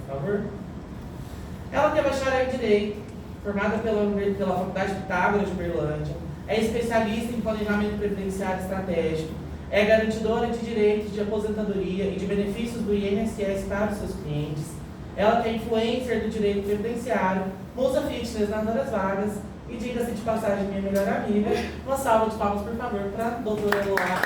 por favor. Ela tem bacharel em Direito, formada pela Faculdade Pitágoras de Uberlândia, é especialista em planejamento previdenciário estratégico, é garantidora de direitos de aposentadoria e de benefícios do INSS para os seus clientes. Ela que é influencer do direito previdenciário, musa fitness nas horas vagas e, diga-se de passagem, minha melhor amiga. Uma salva de palmas, por favor, para a doutora Eloá.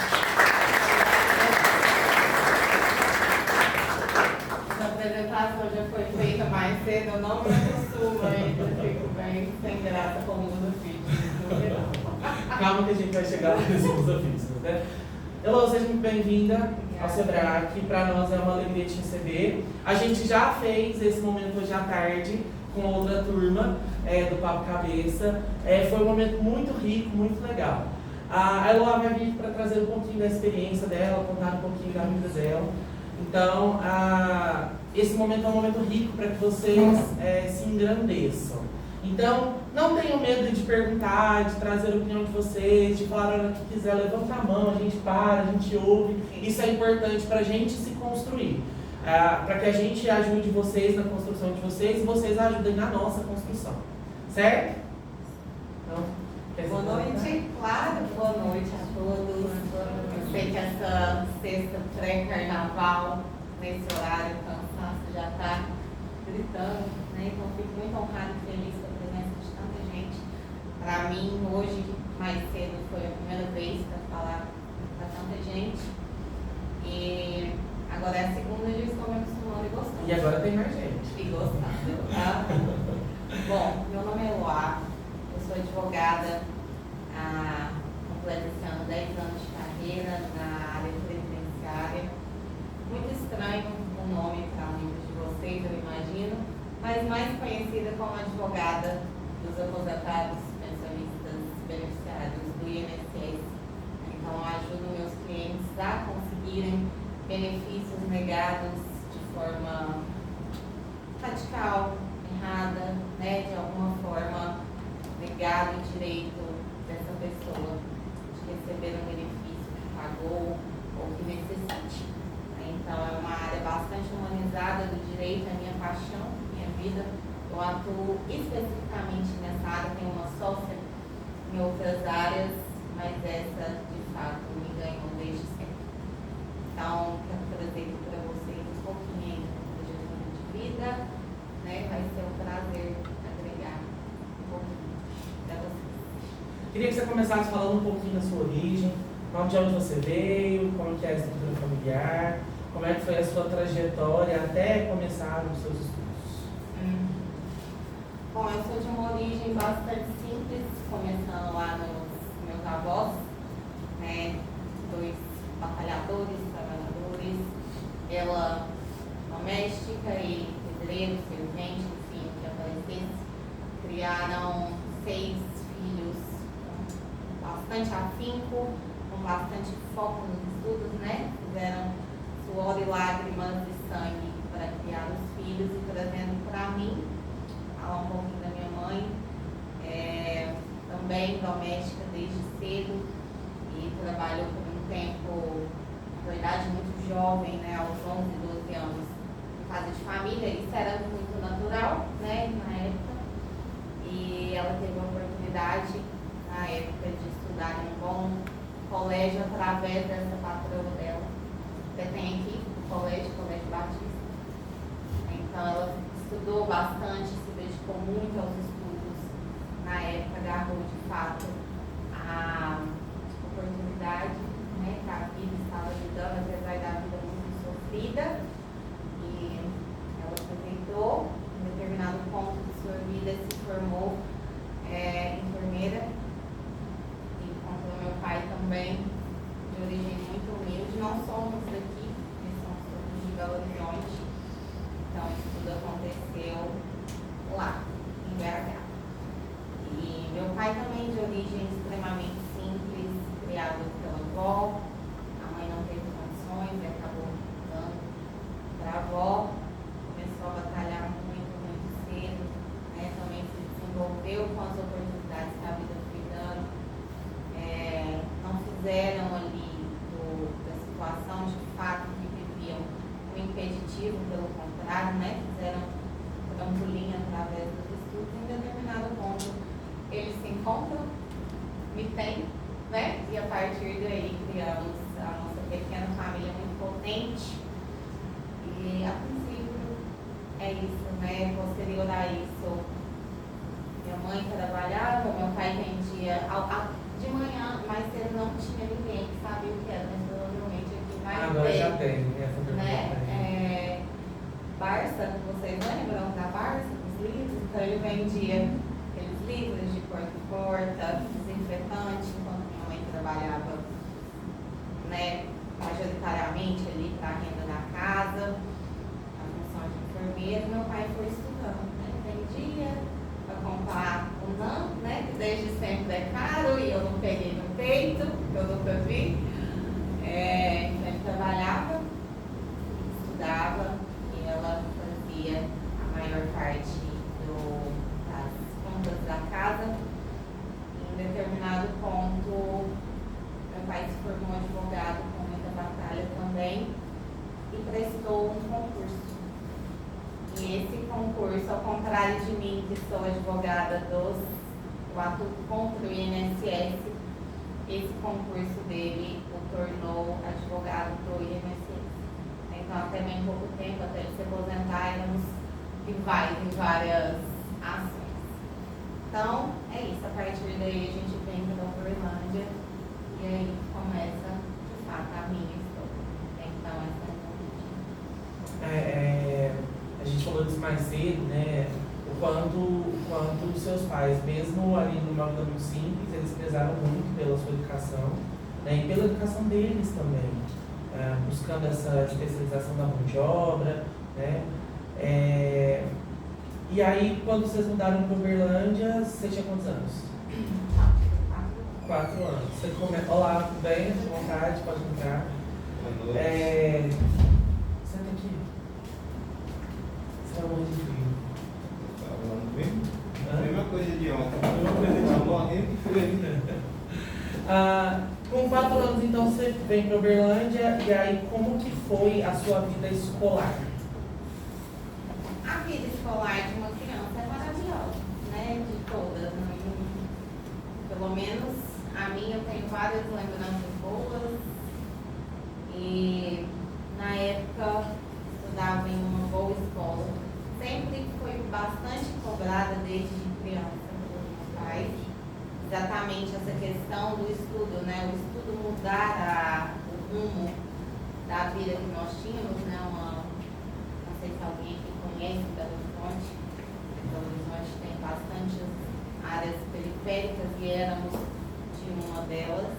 A apresentação já foi feita mais cedo, eu não me acostumo ainda, fico bem sem graça com o musa fitness. Calma que a gente vai chegar nesse musa fitness, né? Elô, seja muito bem-vinda ao Sebrae. Para nós é uma alegria te receber. A gente já fez esse momento hoje à tarde com outra turma do Papo Cabeça. Foi um momento muito rico, muito legal. A Elô vai vir para trazer um pouquinho da experiência dela, contar um pouquinho da vida dela. Então, esse momento é um momento rico para que vocês se engrandeçam. Então, não tenham medo de perguntar, de trazer a opinião de vocês, de falar a hora que quiser, levanta a mão, a gente para, a gente ouve. Isso é importante para a gente se construir, para que a gente ajude vocês na construção de vocês e vocês ajudem na nossa construção. Certo? Então, boa noite, claro, boa noite a todos. Eu sei que essa sexta pré-carnaval, nesse horário, o cansaço já está gritando, né? Então, fico muito honrada e feliz com a presença de tanta gente. Para mim, hoje, mais cedo, foi a primeira vez para falar para tanta gente. E agora é a segunda e eu estou me acostumando e gostando. E agora tem mais gente. E gostando, tá? Bom, meu nome é Eloá, eu sou advogada há completo esse ano 10 anos de carreira na área previdenciária. Muito estranho o nome para muitos de vocês, eu imagino, mas mais conhecida como advogada dos aposentados, pensionistas, beneficiários do INSS. Então, eu ajudo meus clientes a conseguirem benefícios negados de forma radical, errada, né? De alguma forma, negado o direito dessa pessoa de receber um benefício que pagou ou que necessite. Então, é uma área bastante humanizada do direito, é minha paixão, minha vida. Eu atuo especificamente nessa área, tenho uma sócia em outras áreas, mas essa, de fato, me ganhou desde sempre. Então, quero trazer aqui para vocês um pouquinho aí da trajetória de vida, né? Vai ser um prazer agregar um pouquinho para vocês. Queria que você começasse falando um pouquinho da sua origem, de onde você veio, como que é a estrutura familiar, como é que foi a sua trajetória até começar os seus estudos. Bom, eu sou de uma origem bastante simples, começando lá nos meus avós, né? 2 batalhadores, trabalhadores, ela doméstica e pedreiro, servente, enfim, que aparecesse. Criaram 6 filhos bastante afinco, com bastante foco nos estudos, né? Fizeram suor e lágrimas e sangue para criar os filhos e trazendo para mim, falar um pouquinho da minha mãe, também doméstica desde cedo e trabalhou por um tempo, na verdade muito jovem, né? Aos 11, 12 anos, em casa de família. Isso era muito natural, né? Na época. E ela teve a oportunidade, na época, de estudar em um bom colégio através dessa patroa dela. Você tem aqui o Colégio Batista. Então ela estudou bastante, se dedicou muito aos estudos. Na época agarrou de fato a oportunidade, né, que a vida estava lhe dando, apesar da vida muito sofrida. E ela aproveitou, em determinado ponto de sua vida, se formou enfermeira. E contou meu pai também, de origem muito humilde. Não somos daqui, nós somos de Belo Horizonte. Então, isso tudo aconteceu lá, em BH. E meu pai também de origem extremamente simples, criado pela avó. A mãe não teve condições e acabou dando para a avó. Começou a batalhar muito, muito cedo, né? Também se desenvolveu com as oportunidades que a vida foi dando. Não fizeram ali da situação de fato que viviam um impeditivo, pelo contrário. entraram, né? Fizeram trampolim através dos estudos. Em determinado ponto, eles se encontram, me têm, né? E a partir daí criamos a nossa pequena família muito potente. E a princípio é isso, né? Posterior a isso, minha mãe trabalhava, meu pai vendia. De manhã, mais cedo não tinha ninguém que sabia o que era, mas provavelmente aqui vai Agora ter. já tem, essa pergunta. Né? Barça, vocês lembram da Barça, dos livros? Então ele vendia aqueles livros de porta em porta, desinfetante, enquanto minha mãe trabalhava, né, majoritariamente ali para a renda da casa, a função de enfermeiro. Meu pai foi estudando, né? Vendia para comprar o NAM, né, que desde sempre é caro e eu não peguei no peito, que eu nunca vi. Ele trabalhava, estudava e ela fazia a maior parte das contas da casa. Em determinado ponto, meu pai se formou advogado com muita batalha também e prestou um concurso. E esse concurso, ao contrário de mim, que sou advogada do atuo contra o INSS, esse concurso dele o tornou advogado do INSS. Então, até bem pouco tempo, até ele se aposentar, éramos rivais em várias ações. Então, é isso. A partir daí, a gente vem para a Uberlândia e aí começa, de fato, a minha história. Então, essa é A gente falou disso mais cedo, né? O quanto os seus pais, mesmo ali numa vida muito simples, eles prezaram muito pela sua educação, né? E pela educação deles também, buscando essa especialização da mão de obra, né? E aí, quando vocês mudaram para Uberlândia, você tinha quantos anos? 4 anos. Você Olá, tudo bem? Fique à vontade, pode entrar. Boa noite. Senta aqui. Você vai morrer de frio. Tá falando bem? Hã? Mesma coisa de ontem. Mesma coisa de Tá ontem. morrendo de frio. Com 4 anos, então, você vem para Uberlândia, e aí, como que foi a sua vida escolar? a vida escolar de uma criança é maravilhosa, né? De todas. Pelo menos a minha, eu tenho várias lembranças boas. E na época estudava em uma boa escola. Sempre foi bastante cobrada desde criança pelos meus pais. Exatamente essa questão do estudo, né? O estudo mudar o rumo da vida que nós tínhamos, né? Não sei se alguém aqui conhece Belo Horizonte. Belo Horizonte tem bastante áreas periféricas e éramos de uma delas.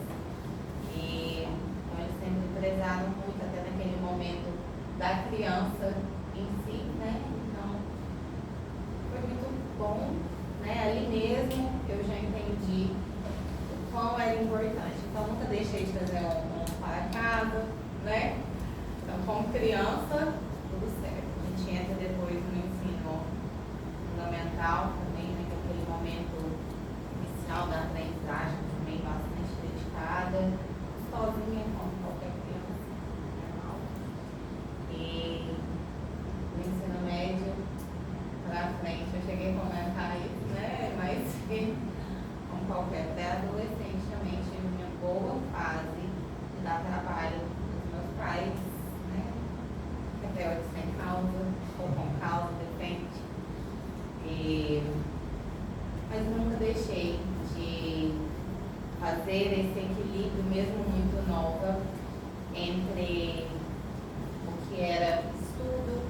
E então, eles sempre prezaram muito, até naquele momento da criança em si, né? Então, foi muito bom, né? Ali mesmo eu já entendi o quão era importante. Então, nunca deixei de trazer um para casa, né? Então, como criança, tudo certo. A gente entra depois no ensino fundamental também, né? Aquele momento inicial da aprendizagem também bastante dedicada, sozinha, como qualquer criança normal. E no ensino médio, pra frente, eu cheguei a comentar isso, né? Mas como qualquer pré-adolescente também tive uma boa fase de dar trabalho dos meus pais, né? Rebelde sem causa, ou com causa, depende. Mas nunca deixei de fazer esse equilíbrio, mesmo muito nova, entre o que era estudo,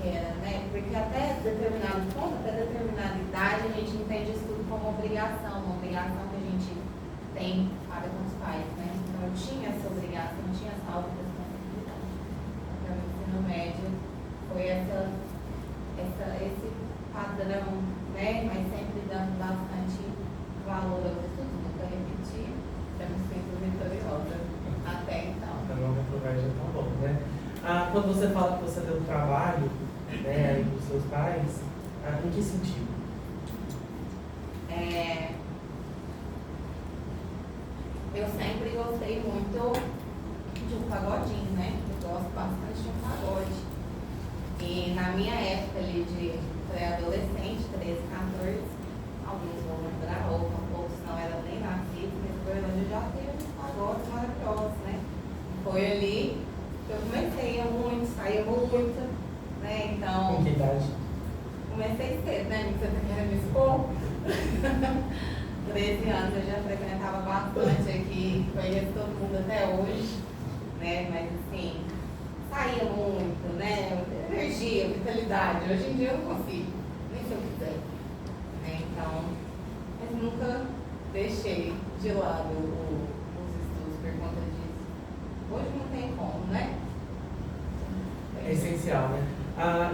que era, né? Porque até determinado ponto, até determinada idade, a gente entende estudo como obrigação, uma obrigação que a gente tem para com os pais, né? Então eu tinha essa obrigação, eu tinha essa autorresponsabilidade. Então o ensino médio foi esse padrão, né? Mas sempre dando bastante valor aos estudos, nunca repetir, eu me sinto vitoriosa até então. Então, não reprovar já tá bom, né? Quando você fala que você deu trabalho, né, aí pros seus pais, em que sentido? Eu sempre gostei muito de um pagodinho, né? Eu gosto bastante de um pagode. E na minha época ali de pré-adolescente, 13, 14, alguns vão lembrar, outros não eram nem nascidos, mas Goiânia já teve uns pagodes maravilhosos, né? Foi ali que eu comecei a ir muito, saía muito, né? Então, Com que idade? comecei cedo, né? Você tá querendo me expor? 13 anos eu já frequentava bastante aqui, conheço todo mundo até hoje, né? Mas assim, saía muito, né? Energia, vitalidade. Hoje em dia eu não consigo, nem se eu quiser. Né? Então, mas nunca deixei de lado os estudos por conta disso. Hoje não tem como, né? É essencial, né?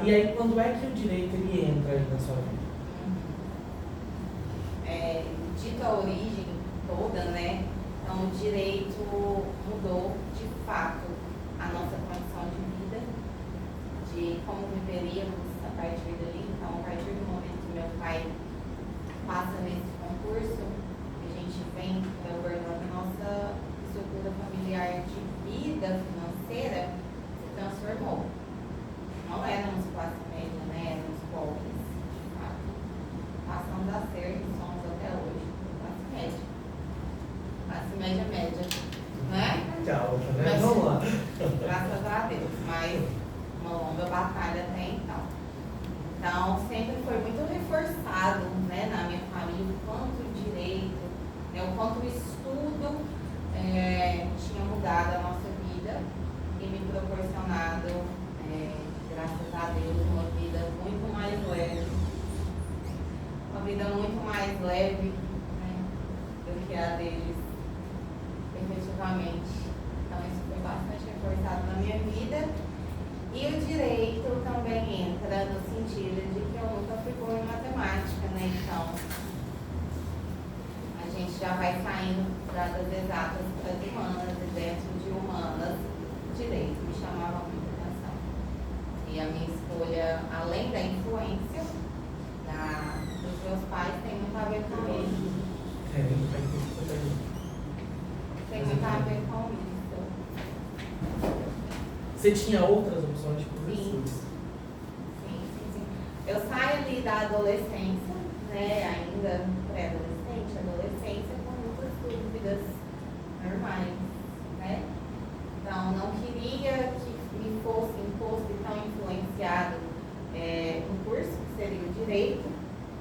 E aí, quando é que o direito ele entra aí na sua vida? Dito a origem toda, né? Então, o direito mudou de fato a nossa condição de vida, de como viveríamos a partir dali. Então, a partir do momento que meu pai passa nesse concurso, a gente vem abordando a nossa estrutura familiar de vida financeira se transformou. Não éramos classe média, né? Éramos pobres, de fato. Passamos a ser, e somos até hoje, classe média. Classe média média, né? Tchau, tá vendo? Mas, Vamos lá. graças a Deus, mas uma longa batalha até então. Então, sempre foi muito reforçado, né, na minha família o quanto o direito, né, o quanto o estudo tinha mudado a nossa vida e me proporcionado, graças a Deus, uma vida muito mais leve. Uma vida muito mais leve, né, do que a deles, efetivamente. Então, isso foi bastante reforçado na minha vida. E o direito também entra no sentido de que eu nunca fui boa em matemática, né? Então, a gente já vai saindo das exatas para as humanas, e dentro de humanas, direito me chamava muita atenção. E a minha escolha, além da influência dos meus pais, tem muito a ver com isso. Tem muito a ver com isso. Você tinha outras opções de professores? Sim. Eu saio ali da adolescência, né, ainda pré-adolescente, adolescência, com muitas dúvidas normais, né? Então, não queria que me fosse imposto e tão influenciado no curso, que seria o direito.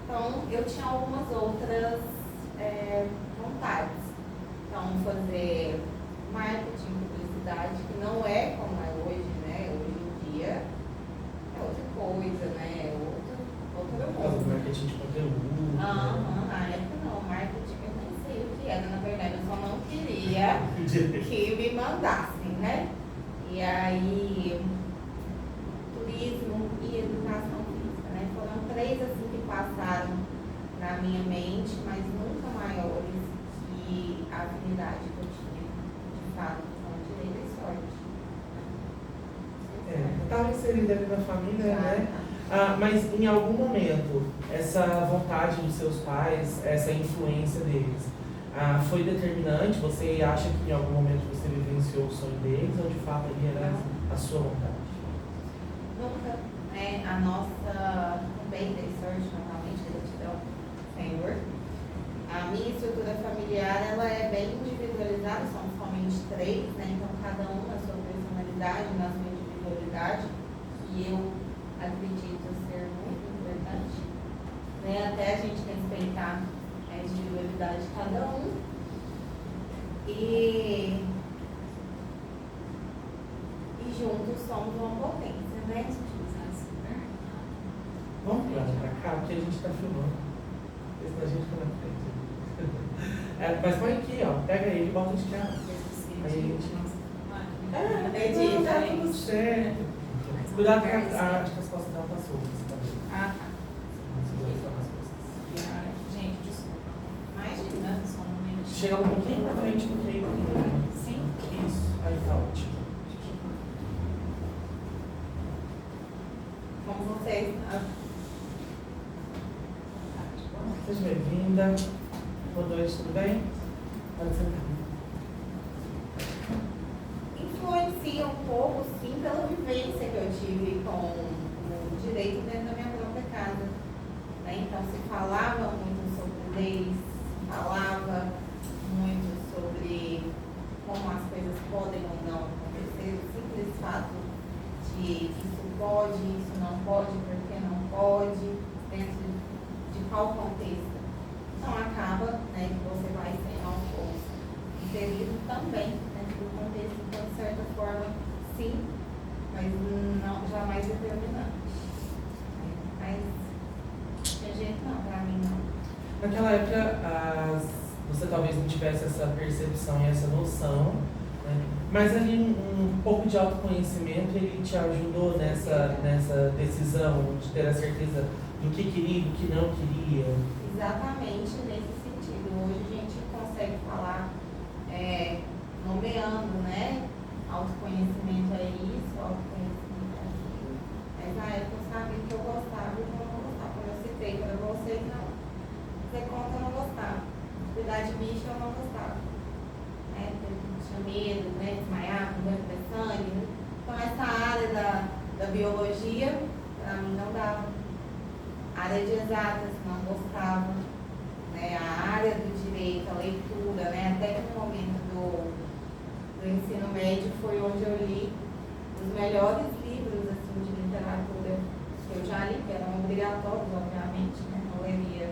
Então, eu tinha algumas outras vontades. Então, fazer marketing, publicidade, que não é como é hoje, né? Hoje em dia é outra coisa, né? É outro mundo. Marketing de conteúdo. Na época não, marketing eu nem sei o que era, na verdade, eu só não queria que me mandassem, né? E aí, turismo e educação física, né? Foram 3 assim que passaram na minha mente, mas nunca maiores que a afinidade que eu tinha, de fato, com direito e sorte. Estava inserida ali na família, né? Mas em algum momento, essa vontade dos seus pais, essa influência deles, foi determinante? Você acha que em algum momento você vivenciou o sonho deles ou de fato ali era a sua vontade? Nunca, né? A nossa, também dei sorte, novamente, gratidão, Senhor. A minha estrutura familiar, ela é bem individualizada, somos somente 3, né? Então cada um na sua personalidade, na sua individualidade, e eu acredito ser muito importante, né? Até a gente respeitar a individualidade de cada um. E juntos somos uma potência, né? Vamos pra cá, porque a gente está filmando. Senão a gente fica na frente. Mas põe aqui, ó. Pega ele e bota de cá. Aí a gente. Tá tudo certo. Cuidado que acho que as costas dela tá soltas também. Tá. Gente, desculpa. Imagina. Só um minutinho. Chega um pouquinho pra frente do que Sim. isso. Aí tá ótimo. Como vocês. Seja bem-vinda. Boa noite, tudo bem? Pode sentar. Influencia um pouco, sim, pela vivência que eu tive com direito dentro da minha própria casa. Né? Então se falava muito sobre leis, falava muito sobre como as coisas podem ou não acontecer, o simples fato de isso pode, isso não pode, por que não pode, dentro de qual contexto. Então acaba, né, que você vai ser aos poucos inserido também dentro do contexto, então, de certa forma, sim, mas não, jamais determinante. Mas de jeito não, pra mim não. Naquela época, você talvez não tivesse essa percepção e essa noção, né? Mas ali um pouco de autoconhecimento, ele te ajudou nessa decisão de ter a certeza do que queria e do que não queria? Exatamente nesse sentido. Hoje a gente consegue falar nomeando, né? Autoconhecimento é isso, autoconhecimento é aquilo. Mas na época eu sabia que eu gostava e que eu não gostava. Quando eu citei para vocês, não. Fazer conta eu não gostava. Cuidar de bicho eu não gostava. Né? Tinha medo, né? Desmaiar, com dor de sangue. Né? Então essa área da biologia, para mim não dava. A área de exatas, não gostava. Né? A área do direito, a leitura, né? Até que no momento do ensino médio foi onde eu li os melhores livros assim, de literatura que eu já li, que eram obrigatórios, obviamente, né? Não leria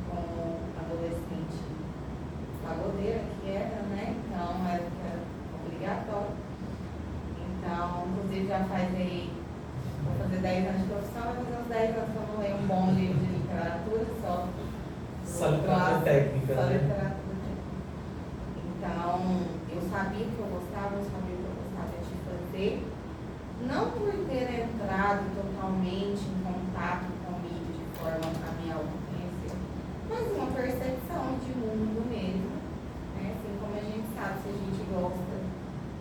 como adolescente pagodeira, que era, né? Então era obrigatório. Então, inclusive já vou fazer 10 anos de profissão, vai fazer uns 10 anos que eu não leio um bom livro de literatura, Só literatura técnica, só né? literatura técnica. Então, eu sabia o que eu gostava, eu sabia o que eu gostava de fazer, não por ter entrado totalmente em contato comigo de forma a me autoconhecer, mas uma percepção de mundo mesmo, né? Assim como a gente sabe, se a gente gosta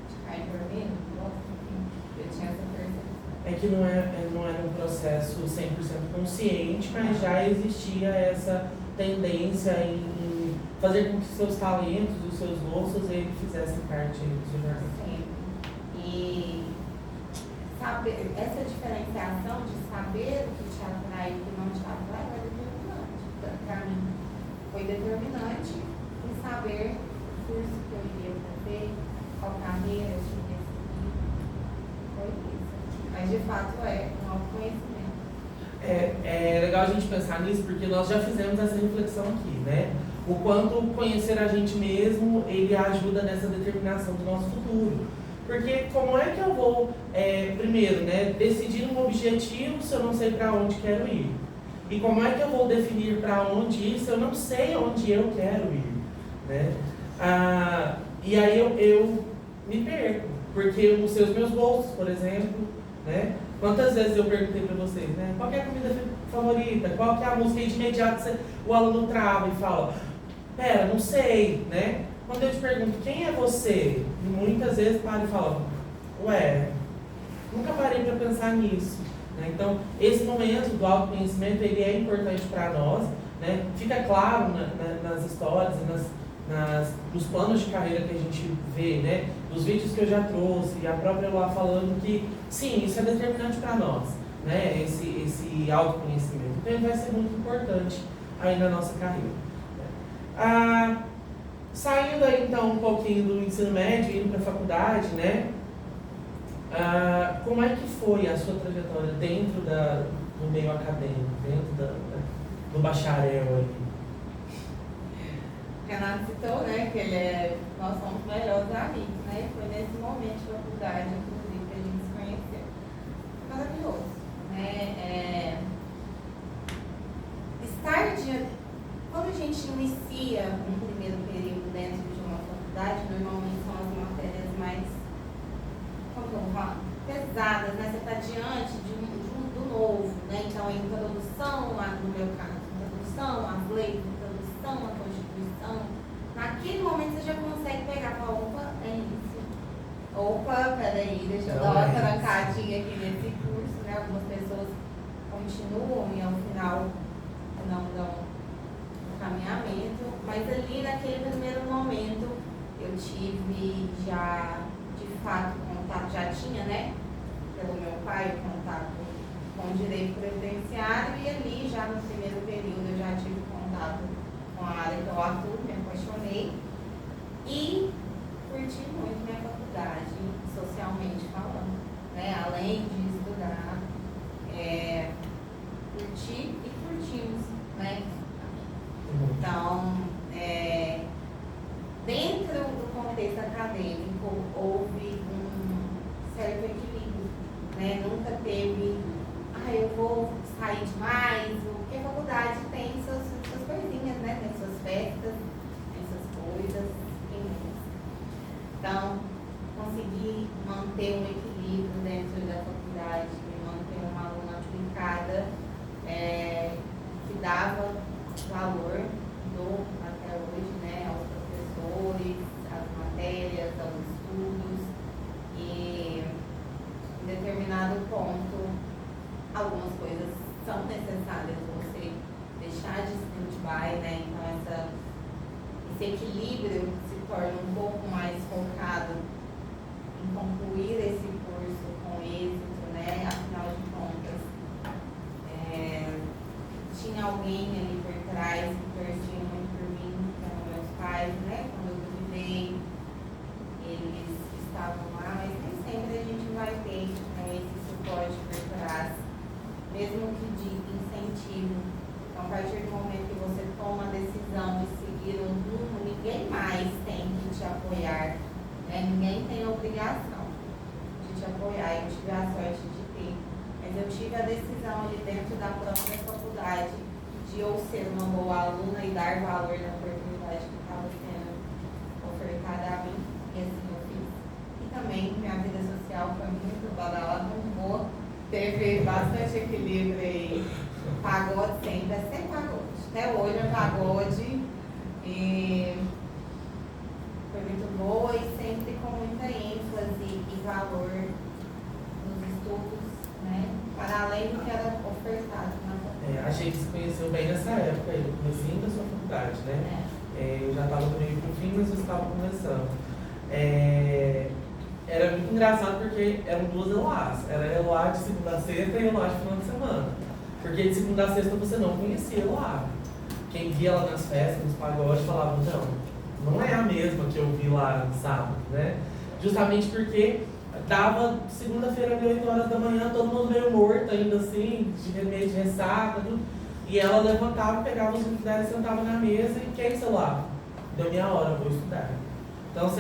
de cair dormindo, gosta, enfim, eu tinha essa percepção. É que não era um processo 100% consciente, mas já existia essa tendência em fazer com que seus talentos, os seus gostos, eles fizessem parte do seu jornal. Sim. E saber, essa diferenciação de saber o que te atrai e o que não te atrai é determinante. Para mim, foi determinante em saber o curso que eu iria fazer, qual carreira eu iria seguir. Foi isso. Mas, de fato, é um autoconhecimento. É legal a gente pensar nisso, porque nós já fizemos essa reflexão aqui, né? O quanto conhecer a gente mesmo, ele ajuda nessa determinação do nosso futuro. Porque como é que eu vou, primeiro, né, decidir um objetivo se eu não sei para onde quero ir? E como é que eu vou definir para onde ir se eu não sei onde eu quero ir? Né? E aí eu me perco, porque os meus gostos, por exemplo, né? Quantas vezes eu perguntei para vocês, né? Qual que é a comida favorita? Qual que é a música? E de imediato o aluno trava e fala, pera, não sei, né? Quando eu te pergunto, quem é você? E muitas vezes para e fala, ué, nunca parei para pensar nisso. Né? Então, esse momento do autoconhecimento, ele é importante para nós, né? Fica claro nas histórias e nos planos de carreira que a gente vê, né? Dos vídeos que eu já trouxe, e a própria lá falando que, sim, isso é determinante para nós, né? Esse autoconhecimento. Então, ele vai ser muito importante aí na nossa carreira. Saindo aí, então, um pouquinho do ensino médio, indo para a faculdade, né? Como é que foi a sua trajetória dentro do meio acadêmico, dentro do bacharel ali? Renato citou, né, que nós somos melhores amigos, né? Foi nesse momento de faculdade, inclusive, que a gente se conheceu. Maravilhoso, né? Quando a gente inicia um primeiro período dentro de uma faculdade, normalmente são as matérias mais, como que eu vou falar? Pesadas, né? Você está diante do novo, né? Então, a introdução, no meu caso, introdução às leis, introdução à Constituição. Naquele momento você já consegue pegar e falar, opa, é isso. Opa, peraí, deixa eu dar uma trancadinha aqui nesse curso, né? Algumas pessoas continuam e ao final não dão caminhamento, mas ali naquele primeiro momento eu tive já de fato contato, já tinha, né, pelo meu pai, o contato com o direito já no primeiro período eu já tive contato com a área que eu atuo, me apaixonei e curti muito minha faculdade, socialmente falando, né? Além de estudar, curti e curtimos, né? Então, dentro do contexto acadêmico, houve um certo equilíbrio, né? Nunca teve, eu vou sair demais, porque a faculdade tem suas coisinhas, né? Tem suas festas, tem suas coisas, tem música. Então, consegui manter um equilíbrio dentro da faculdade, manter uma aluna aplicada, que dava valor, dou até hoje, né, aos professores, às matérias, aos estudos, e em determinado ponto algumas coisas são necessárias você deixar de stand-by, né? Então esse equilíbrio se torna um pouco mais focado em concluir esse curso com êxito, né? Afinal de contas, tinha alguém ali por trás que torcia muito por mim, que eram meus pais, né? Quando eu duvidei, eles estavam lá, mas nem sempre a gente vai ter, né, esse suporte por trás, mesmo que de incentivo. Então, a partir do momento que você toma a decisão de seguir um rumo, ninguém mais tem que te apoiar, né? Ninguém tem a obrigação de te apoiar. Eu tive a sorte de ter, mas eu tive a decisão ali dentro da própria faculdade de ou ser uma boa aluna e dar valor na oportunidade que estava sendo ofertada a mim, e assim eu fiz. E também minha vida social foi muito badalada, muito boa, teve bastante equilíbrio aí, pagode sempre pagode. Até hoje é pagode, e foi muito boa e sempre com muita ênfase e valor nos estudos, né? Para além do que era ofertado na faculdade. A gente se conheceu bem nessa época, no comecinho da sua faculdade, né? Eu já estava meio pro fim, mas você estava começando. Era muito engraçado porque eram duas Eloás. Era Eloá de segunda a sexta e Eloá de final de semana. Porque de segunda a sexta você não conhecia Eloá. Quem via ela nas festas, nos pagodes, falava, não é a mesma que eu vi lá no sábado, né? Justamente porque dava segunda-feira de 8 horas da manhã, todo mundo meio morto ainda assim, meio de ressaca, tudo. E ela levantava, pegava os livros dela e sentava na mesa e quer celular? Deu minha hora, vou estudar. Então ela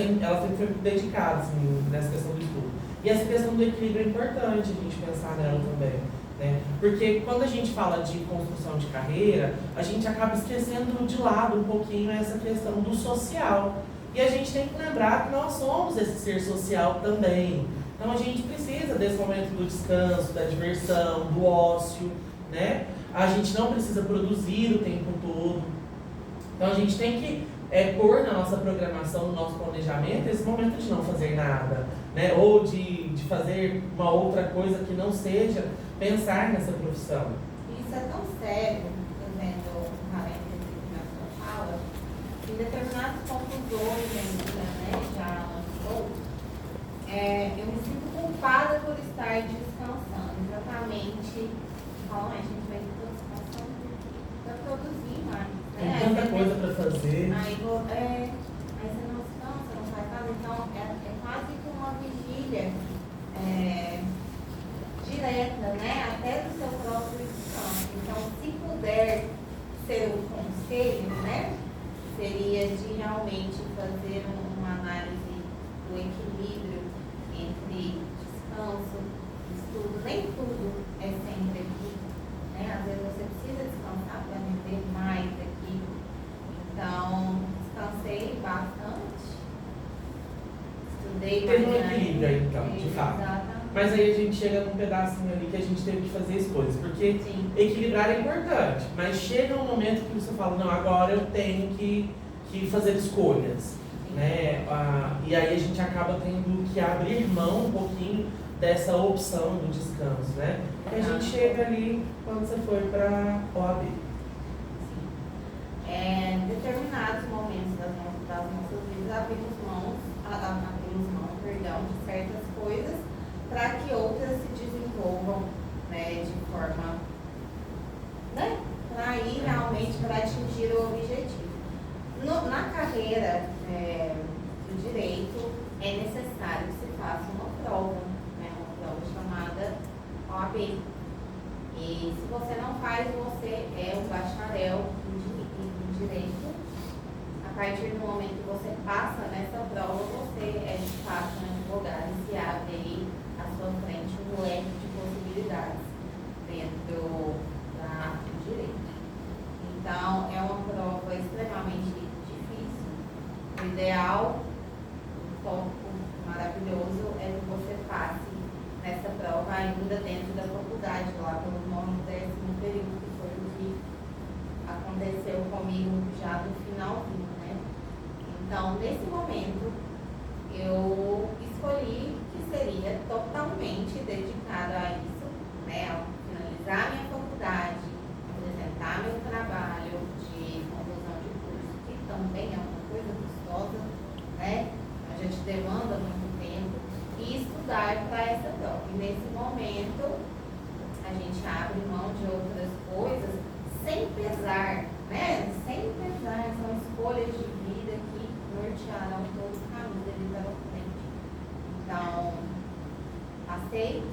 sempre foi dedicada assim, nessa questão do estudo. E essa questão do equilíbrio é importante a gente pensar nela também, né? Porque quando a gente fala de construção de carreira, a gente acaba esquecendo de lado um pouquinho essa questão do social. E a gente tem que lembrar que nós somos esse ser social também. Então a gente precisa desse momento do descanso, da diversão, do ócio, né? A gente não precisa produzir o tempo todo. Então a gente tem que pôr na nossa programação, no nosso planejamento, esse momento de não fazer nada, né? Ou de fazer uma outra coisa que não seja pensar nessa profissão. Isso é tão sério, fazendo um parênteses na sua fala, que em determinados pontos hoje ainda, né, já estou, eu me sinto culpada por estar descansando, exatamente. Bom, a gente vai descansando para produzir mais. Tem tanta coisa para fazer. Aí você não descansa, não faz nada, então é quase que uma vigília direta, né, até do seu próprio descanso. Então, se puder ser um conselho, né, seria de realmente fazer uma análise do equilíbrio entre descanso e estudo. Nem tudo é sempre aqui, né? Às vezes você precisa descansar para viver mais aqui. Então, descansei bastante, estudei Teve um bastante. equilíbrio aí, então, de fato. Exatamente. Mas aí a gente chega num pedacinho ali que a gente teve que fazer escolhas, porque Sim. equilibrar é importante, mas chega um momento que você fala, não, agora eu tenho que fazer escolhas, né? E aí a gente acaba tendo que abrir mão um pouquinho dessa opção do descanso, né? E a gente chega ali quando você foi para OAB. Em determinados momentos das nossas vidas abrimos mão, de certas coisas para que outras se desenvolvam, né, de forma, né, Na carreira do direito, é necessário que se faça uma prova, né? Uma prova chamada OAB. E se você não faz, você é um bacharel em direito. A partir do momento que você passa nessa prova, você é de fato um advogado e se abre aí à sua frente um leque de possibilidades dentro do direito. Então, é uma prova extremamente difícil. O ideal, um foco maravilhoso, é que você passe nessa prova ainda dentro da faculdade, lá pelo 9º período, que foi o que aconteceu comigo já no finalzinho, né? Então, nesse momento, eu escolhi que seria totalmente dedicada a isso, né? A finalizar minha faculdade, apresentar meu trabalho de conclusão de curso, que também é uma coisa gostosa, né? A gente demanda muito tempo, e estudar para essa prova. E nesse momento, a gente abre mão de outras coisas sem pesar, né? Sem pesar, são escolhas de vida que nortearão todo o caminho dele para frente. Então, passei,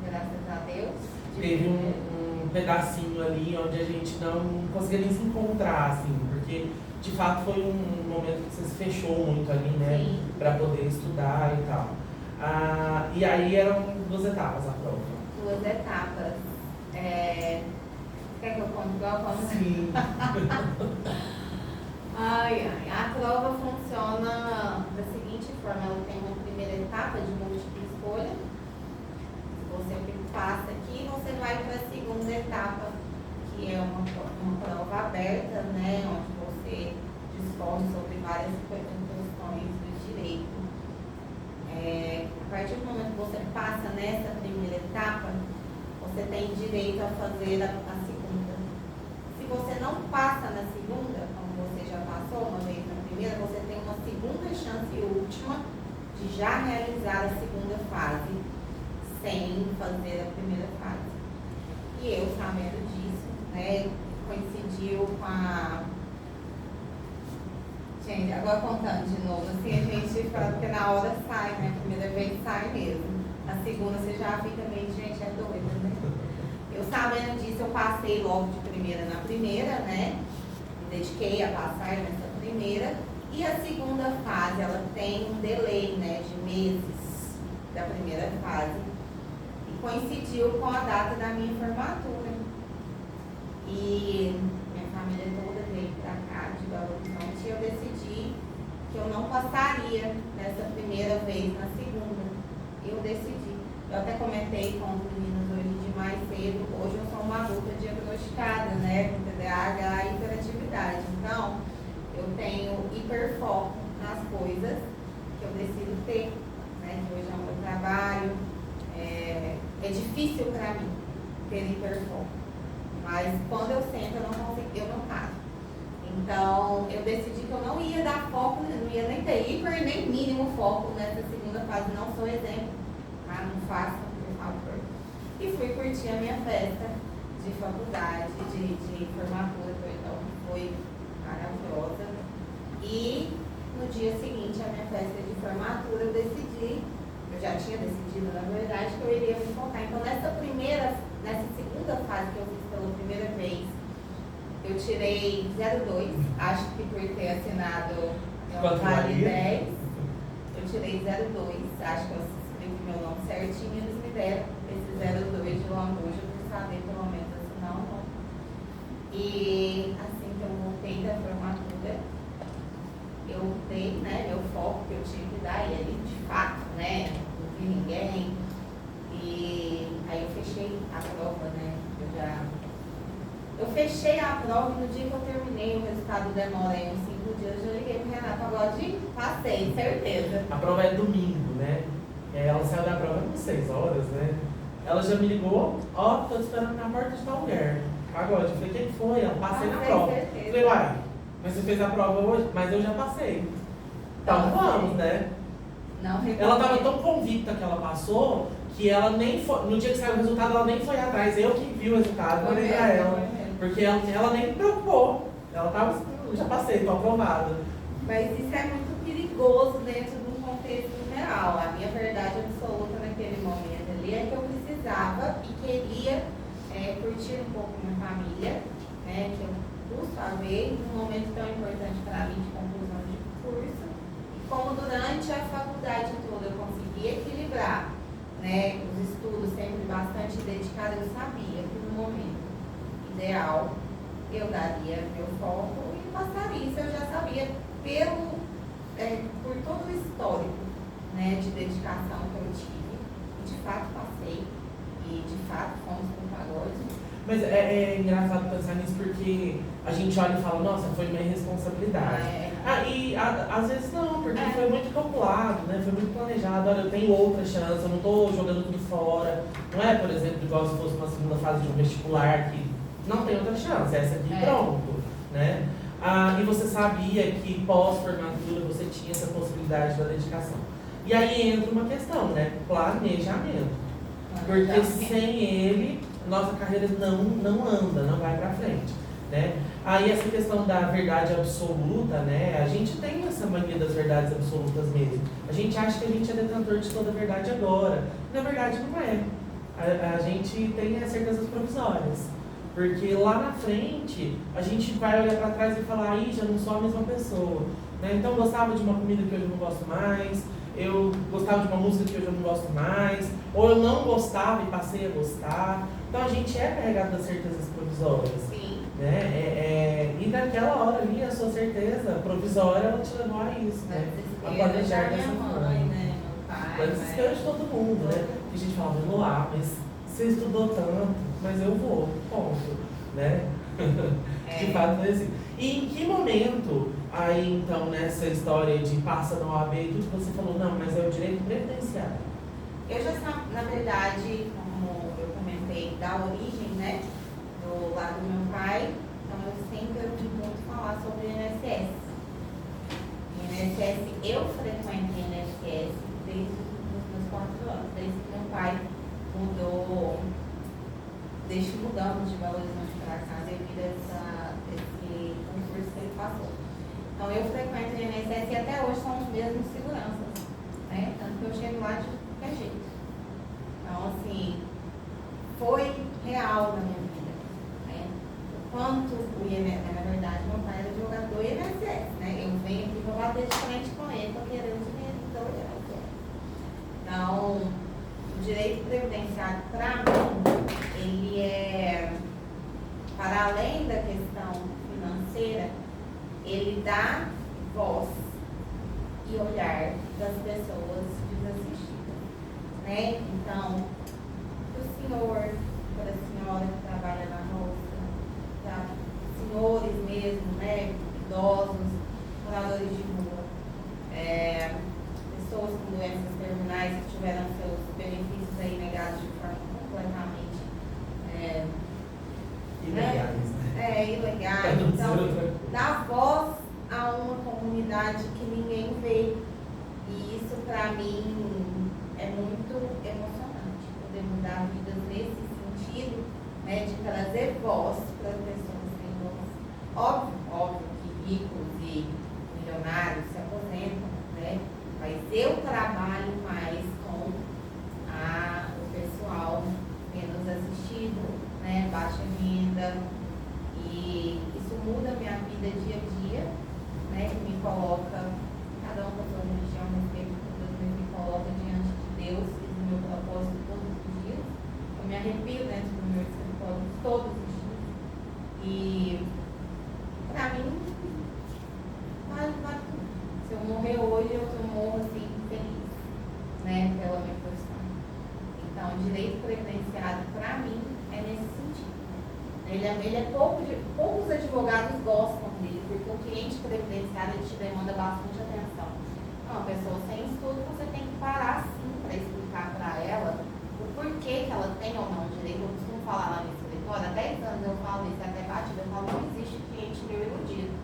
graças a Deus. Teve um pedacinho ali onde a gente não conseguia nem se encontrar, assim, porque de fato foi um momento que você se fechou muito ali, né? Sim. Para poder estudar e tal. E aí eram 2 etapas a prova. 2 etapas. Quer que eu conte igual como? Sim. A prova funciona da seguinte forma: ela tem uma primeira etapa de múltipla escolha. Você passa aqui, você vai para a segunda etapa, que é uma prova aberta, né? Onde você discorre sobre várias questões do direito. A partir do momento que você passa nessa primeira etapa, você tem direito a fazer a segunda. Se você não passa na segunda, como você já passou uma vez na primeira, você tem uma segunda chance e última de já realizar a segunda fase, sem fazer a primeira fase. E eu, sabendo disso, né, coincidiu com a... Gente, agora contando de novo, assim, a gente fala que na hora sai, né? A primeira vez sai mesmo. A segunda você já fica meio, gente, é doida, né? Eu, sabendo disso, eu passei logo de primeira na primeira, né? Me dediquei a passar nessa primeira. E a segunda fase, ela tem um delay, né? De meses da primeira fase. E coincidiu com a data da minha formatura. E minha família toda veio pra cá, de Belo Horizonte, e eu decidi que eu não passaria nessa primeira vez na segunda. Eu decidi. Eu até comentei com os meninos hoje de mais cedo. Hoje eu sou uma adulta diagnosticada, né? Com TDAH e hiperatividade. Então, eu tenho hiperfoco nas coisas que eu decido ter, né? Que hoje é o meu trabalho. É difícil para mim ter hiperfoco. Mas quando eu sento, eu não consigo, eu não paro. Então, eu decidi que eu não ia dar foco, não ia nem ter hiper, nem mínimo foco nessa segunda fase. Não sou exemplo, mas não façam, por favor. E fui curtir a minha festa de faculdade, de formatura, então foi maravilhosa. E no dia seguinte, a minha festa de formatura, eu decidi, eu já tinha decidido, na verdade, que eu iria me focar. Então, nessa segunda fase que eu fiz pela primeira vez, eu tirei 0,2, acho que por ter assinado Quanto Vale valia? 10, eu tirei 0,2, acho que eu escrevi meu nome certinho e eles me deram esse 0,2 de lambuja por saber pelo menos assinar o nome. E assim que eu voltei da formatura, eu dei, né, meu foco que eu tinha que dar, e ali de fato, né, não vi ninguém. E aí eu fechei a prova, né, eu fechei a prova e no dia que eu terminei, o resultado demora aí uns 5 dias, eu liguei pro Renato Agodi, passei, certeza. A prova é domingo, né? Ela saiu da prova às 6 horas, né? Ela já me ligou, ó, tô te esperando na porta de tal lugar. Pagode. Eu falei, quem foi? Eu passei na prova. Certeza. Eu falei, uai, mas você fez a prova hoje? Mas eu já passei. Então vamos, né? Não recomendo. Ela tava tão convicta que ela passou, que ela nem foi, no dia que saiu o resultado, ela nem foi atrás. Eu que vi o resultado, Foi falei pra mesmo, ela. foi mesmo. Porque ela nem me preocupou. Ela tava já passei, tô aprovada. Mas isso é muito perigoso dentro de um contexto real. A minha verdade absoluta naquele momento ali é que eu precisava e queria curtir um pouco minha família, né, que eu busco a ver num momento tão importante para mim de conclusão de curso. E como durante a faculdade toda eu conseguia equilibrar, né, os estudos sempre bastante dedicados, eu sabia que no momento ideal eu daria meu foco e passaria. Isso eu já sabia por todo o histórico, né, de dedicação que eu tive. E de fato passei. E de fato fomos com o pagode. Mas é engraçado pensar nisso porque a gente olha e fala, nossa, foi minha responsabilidade. E às vezes não, porque foi muito calculado, né? Foi muito planejado. Olha, eu tenho outra chance, eu não estou jogando tudo fora. Não é, por exemplo, igual se fosse uma segunda fase de um vestibular que não tem outra chance, essa aqui pronto, né? E você sabia que pós-formatura você tinha essa possibilidade da dedicação. E aí entra uma questão, né? Planejamento. Porque sem ele, nossa carreira não anda, não vai pra frente, né? Aí essa questão da verdade absoluta, né? A gente tem essa mania das verdades absolutas mesmo. A gente acha que a gente é detentor de toda a verdade agora. Na verdade não é. A gente tem as certezas provisórias. Porque lá na frente, a gente vai olhar pra trás e falar, aí já não sou a mesma pessoa, né? Então eu gostava de uma comida que hoje eu não gosto mais, eu gostava de uma música que hoje eu não gosto mais, ou eu não gostava e passei a gostar. Então a gente é carregado das certezas provisórias. Sim. Né? E naquela hora ali, a sua certeza provisória, ela te levou a isso, né? A planejar dessa forma. Né? Meu pai, Mas desespero de todo mundo, né? E a gente fala, vamos lá, mas você estudou tanto, mas eu vou, ponto, né? De fato foi assim. E em que momento, aí então, nessa história de passa na OAB e tudo, você falou, não, mas é o direito previdenciário? Eu já, na verdade, como eu comentei, da origem, né, do lado do meu pai, então eu sempre ouvi muito falar sobre o INSS. INSS, eu frequento INSS desde os meus 4 anos, desde que meu pai mudamos de Belo Horizonte para cá devido a esse concurso que ele passou. Então eu frequento o INSS e até hoje são os mesmos seguranças, né? Tanto que eu chego lá de qualquer jeito. Então, assim, foi real na minha vida, né? O quanto o INSS, na verdade, meu pai era advogado do INSS, né? Eu venho aqui para bater de frente com ele, tô querendo dinheiro do INSS. Então, o direito previdenciário, para mim, ele é, para além da questão financeira, ele dá voz e olhar das pessoas desassistidas, né? Então, para o senhor, para a senhora que trabalha na roça, para senhores mesmo, né? Idosos, moradores de rua, pessoas com doenças terminais que tiveram seus benefícios aí negados de forma completamente Ilegais, né? Ilegais. Então, dá voz a uma comunidade que ninguém vê. E isso, para mim, é muito emocionante. Poder mudar vidas nesse sentido, né, de trazer voz para as pessoas sem voz. Óbvio que ricos e milionários se aposentam, né? Mas eu trabalho mais com o pessoal menos assistido, né? Baixa renda, e isso muda a minha vida dia a dia, né? Me coloca, cada um com a sua religião, respeito por Deus, mas me coloca diante de Deus e do meu propósito todos os dias. Eu me arrepio dentro do meu escritório todos os dias. E pra mim, vale tudo. Se eu morrer hoje, eu morro assim, feliz, né? Pela minha profissão. Então, o direito previdenciário, para mim, é nesse sentido. Poucos advogados gostam dele, porque o cliente previdenciário te demanda bastante atenção. Uma pessoa sem estudo, você tem que parar sim para explicar para ela o porquê que ela tem ou não direito. Eu costumo falar lá no escritório, há 10 anos eu falo isso, até batido, eu falo, não existe cliente meu iludido.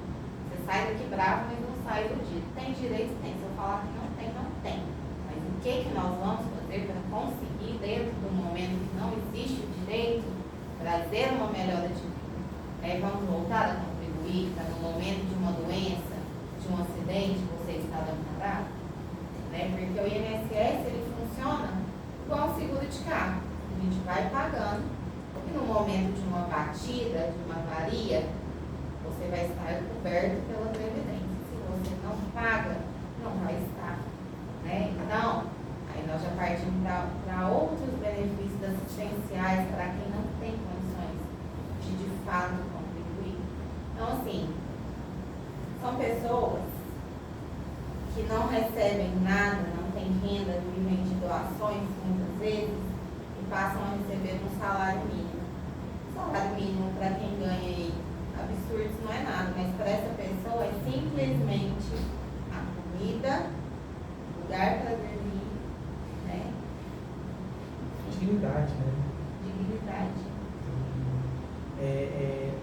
Você sai daqui bravo, mas não sai iludido. Tem direito? Tem. Se eu falar que não tem, não tem. Mas o que nós vamos fazer para conseguir, dentro do momento que não existe o direito, trazer uma melhora de vida? Vamos voltar a contribuir ITA, no momento de uma doença, de um acidente, você está amparado? Né? Porque o INSS ele funciona igual um seguro de carro. A gente vai pagando e no momento de uma batida, de uma avaria, você vai estar coberto pela Previdência. Se você não paga, não vai estar. Né? Então, aí nós já partimos para outros benefícios assistenciais para quem não tem condições de fato contribuir. Então, assim, são pessoas que não recebem nada, não têm renda, vivem de doações muitas vezes e passam a receber um salário mínimo. O salário mínimo para quem ganha aí absurdo não é nada, mas para essa pessoa é simplesmente a comida, lugar para dormir, né? Dignidade, né? Dignidade.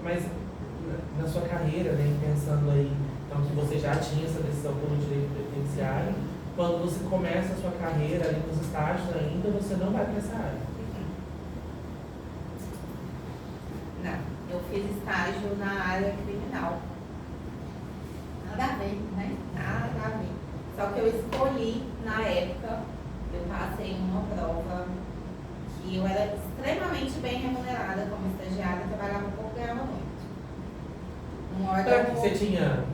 Mas na sua carreira, né, pensando aí, então que você já tinha essa decisão pelo direito previdenciário, quando você começa a sua carreira ali nos estágios ainda, você não vai para essa área. Não, eu fiz estágio na área criminal. Nada a ver, né? Nada a ver. Só que eu escolhi, na época, eu passei uma prova que eu era extremamente bem remunerada como estagiária, trabalhava pouco, ganhava muito. Um órgão... Você tinha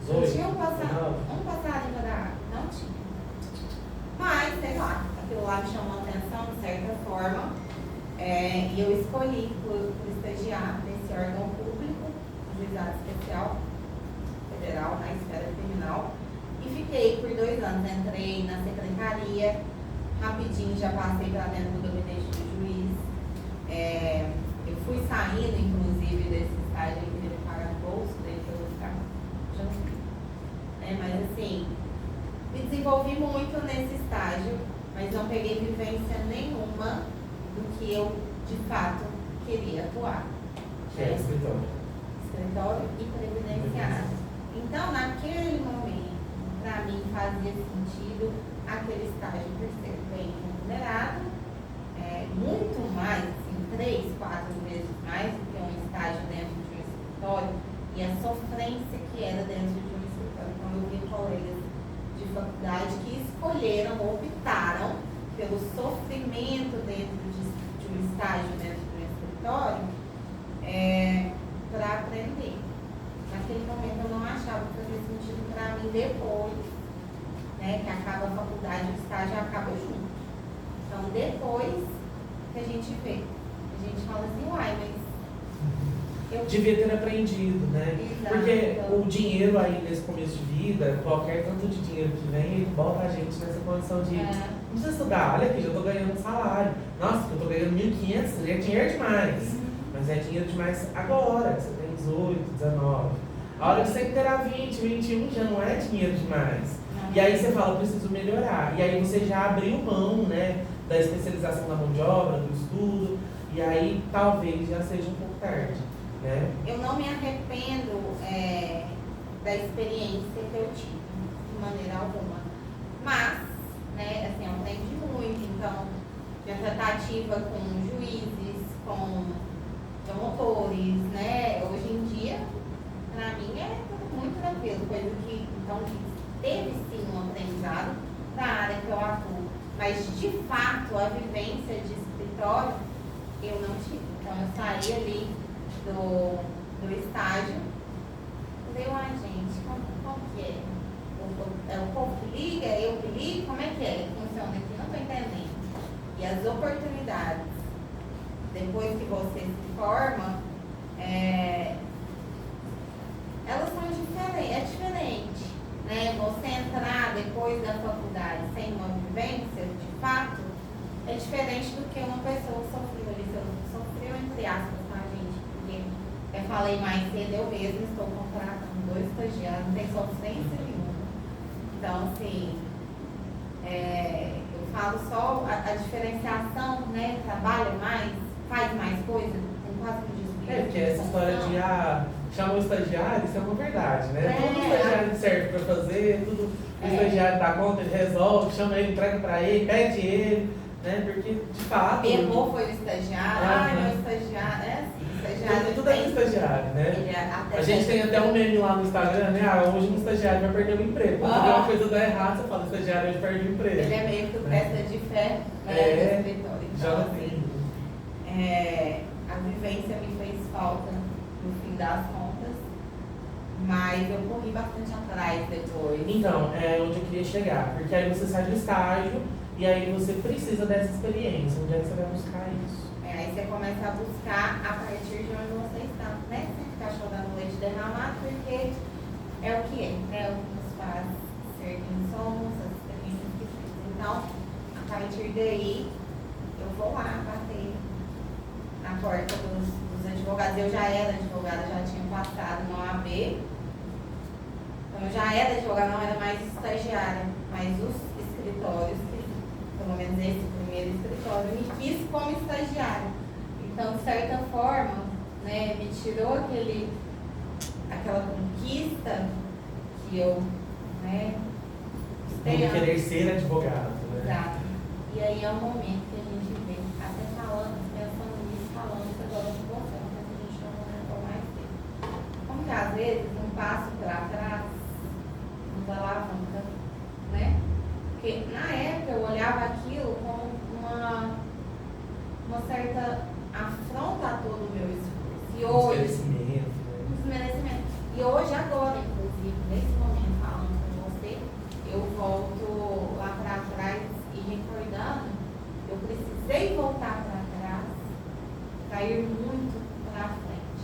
Não 18? tinha um Não. passarinho para dar, não tinha. Mas, sei lá, aquilo lá me chamou a atenção de certa forma. E eu escolhi por estagiar nesse órgão público, juizado especial, federal, na esfera criminal. E fiquei por 2 anos. Entrei na secretaria, rapidinho já passei para dentro do gabinete do juiz. Eu fui saindo, inclusive, desse estágio que teve que pagar no bolso, daí eu vou ficar junto. Mas assim, me desenvolvi muito nesse estágio, mas não peguei vivência nenhuma do que eu, de fato, queria atuar. Que é escritório. Escritório e previdenciário. Então, naquele momento, para mim fazia sentido aquele estágio por ser bem remunerado, muito mais, assim, 3, 4 vezes mais do que um estágio dentro de um escritório e a sofrência que era dentro de um escritório. Então, eu vi colegas de faculdade que escolheram, optaram pelo sofrimento dentro de um estágio dentro de um escritório para aprender. Naquele momento eu não achava que fazia sentido para mim depois, né, que acaba a faculdade, o estágio acaba junto. Então depois que a gente vê, a gente fala assim, uai, mas eu Devia ter aprendido, né? Exato. Porque o dinheiro aí nesse começo de vida, qualquer tanto de dinheiro que vem, ele bota a gente nessa condição de não precisa estudar, olha aqui, já estou ganhando um salário. Nossa, eu estou ganhando 1.500, é dinheiro demais. Mas é dinheiro demais agora, que você tem 18, 19. A hora que você terá 20, 21, já não é dinheiro demais. E aí você fala, preciso melhorar. E aí você já abriu mão, né, da especialização da mão de obra, do estudo. E aí talvez já seja um pouco tarde, né? Eu não me arrependo da experiência que eu tive, de maneira alguma. Mas, né, assim, eu aprendi muito. Então, minha tratativa com juízes, com promotores, né, hoje em dia, para mim é tudo muito tranquilo. Coisa que, então, teve sim um aprendizado da área que eu atuo. Mas, de fato, a vivência de escritório, eu não tive. Então, eu saí ali do estágio. Falei, uai, gente, como que é? O povo que liga, eu que ligo, como é que funciona aqui? Não estou entendendo. E as oportunidades, depois que você se forma, elas são diferentes, é diferente, né? Você entrar depois da faculdade sem uma vivência, de fato, é diferente do que uma pessoa que sofreu ali, sofreu entre aspas, tá, gente? Porque eu falei mais cedo, eu mesma estou contratando 2 estagiários, não tem sofrência nenhuma. Então, assim, eu falo só a diferenciação, né? Trabalha mais, faz mais coisa, tem quase que disso. Porque essa história de chamar o estagiário, isso é uma verdade, né? Tudo o estagiário serve para fazer, tudo o estagiário dá conta, ele resolve, chama ele, entrega para ele, pede ele, né? Porque, de fato... Errou, foi o estagiário, meu estagiário, assim, estagiário tudo é tem estagiário. estagiário, né? Ele até A gente tem até um meme lá no Instagram, né? Ah, hoje um estagiário vai perder o emprego. Quando uma coisa dá errado, você fala, estagiário hoje perde o emprego. Ele é meio que o testa de fé, né? É, Do escritório. já Então, tem. a vivência me fez falta no fim das contas, mas eu corri bastante atrás depois. Então, é onde eu queria chegar. Porque aí você sai do estágio e aí você precisa dessa experiência. Onde é que você vai buscar isso? Aí você começa a buscar a partir de onde você está, né? Sem ficar chorando leite derramado, porque é o que é, o que nos faz ser quem somos, as experiências que temos. Então, a partir daí, eu vou lá bater na porta dos advogados. Eu já era advogada, já tinha passado no OAB. Então, eu já era advogada, não era mais estagiária, mas os escritórios, pelo menos esse primeiro escritório, me quis como estagiária. Então, de certa forma, né, me tirou aquela conquista que eu, né, Como querer ser advogado, né? Exato. E aí é o momento que a gente vê, até falando, pensando nisso, falando isso agora com você, mas a gente não comentou mais tempo. Como que às vezes um passo para trás nos alavanca, né? Porque na época eu olhava aquilo como uma certa afronta a todo o meu esforço. E hoje, Desmerecimento, né? um desmerecimento. E hoje, agora, inclusive, nesse momento, falando com você, eu volto lá para trás e recordando, eu precisei voltar para trás para ir muito para frente.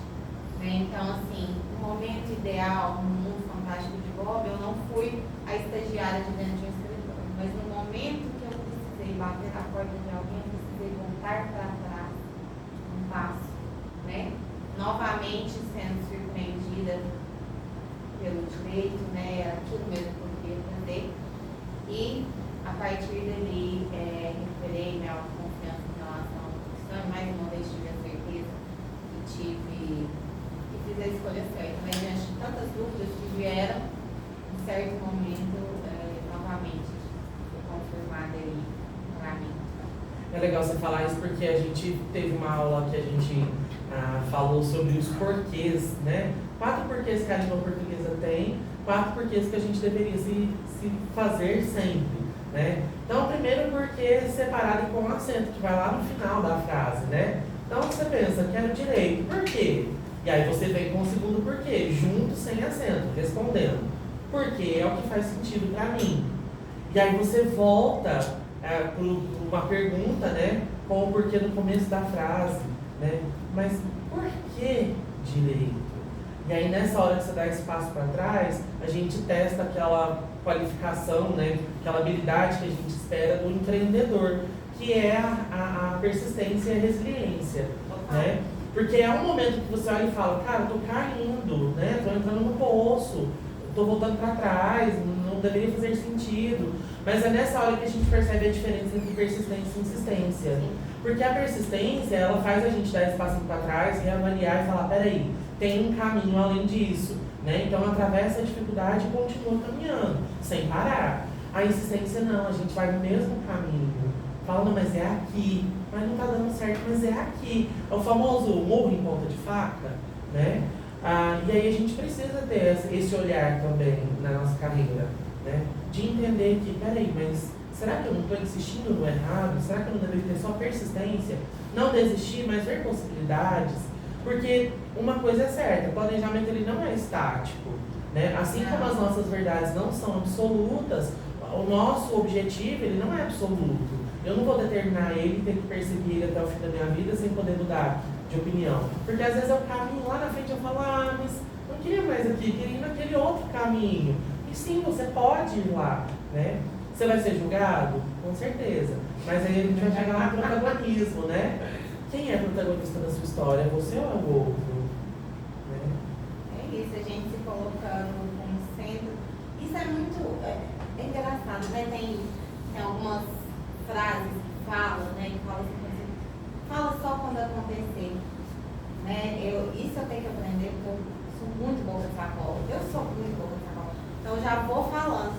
Né? Então, assim, no momento ideal, no mundo fantástico de Bob, eu não fui a estagiária de dentro de um escritório, mas no momento que eu precisei bater na porta de alguém, eu precisei voltar para trás um passo, né? Novamente sendo surpreendida pelo direito, né? Aquilo mesmo que eu queria fazer. E a partir dali, recuperei minha autoconfiança em relação à profissão e mais uma vez tive a certeza que fiz a escolha certa. Mas diante de tantas dúvidas que vieram, em certo momento, novamente, foi confirmada aí para mim. É legal você falar isso porque a gente teve uma aula que a gente falou sobre os porquês, né? 4 porquês que a língua portuguesa tem, 4 porquês que a gente deveria se fazer sempre, né? Então, o primeiro porquê é separado com acento, que vai lá no final da frase, né? Então, você pensa, quero direito, por quê? E aí você vem com o segundo porquê, junto, sem acento, respondendo. Porque é o que faz sentido para mim. E aí você volta para uma pergunta, né? Com o porquê no começo da frase, né? Mas por que direito? E aí nessa hora que você dá esse passo para trás, a gente testa aquela qualificação, né? Aquela habilidade que a gente espera do empreendedor, que é a persistência e a resiliência, né? Porque é um momento que você olha e fala, cara, eu tô caindo, né? Tô entrando no poço, tô voltando para trás, não deveria fazer sentido. Mas é nessa hora que a gente percebe a diferença entre persistência e insistência. Porque a persistência, ela faz a gente dar esse passinho para trás, reavaliar e falar, peraí, tem um caminho além disso, né? Então atravessa a dificuldade e continua caminhando, sem parar. A insistência não, a gente vai no mesmo caminho. Fala, não, mas é aqui, mas não tá dando certo, mas é aqui. É o famoso murro em ponta de faca, né? E aí a gente precisa ter esse olhar também na nossa carreira, né? De entender que, peraí, mas será que eu não estou insistindo no errado? Será que eu não deveria ter só persistência? Não desistir, mas ver possibilidades? Porque uma coisa é certa, o planejamento ele não é estático, né? Assim como as nossas verdades não são absolutas, o nosso objetivo ele não é absoluto. Eu não vou determinar ele e ter que perseguir ele até o fim da minha vida sem poder mudar de opinião. Porque às vezes eu caminho lá na frente e eu falo, mas não queria mais aqui, queria ir naquele outro caminho. E sim, você pode ir lá, né? Você vai ser julgado? Com certeza. Mas aí a gente vai chegar lá no protagonismo, né? Quem é protagonista da sua história? É você ou é o outro? Né? É isso, a gente se colocando como centro. Isso é muito engraçado, né? Tem algumas frases que falam, né? Que falam assim, fala só quando acontecer. Né? Isso eu tenho que aprender, porque eu sou muito boca de sacola. Eu sou muito boca de sacola. Então eu já vou falando.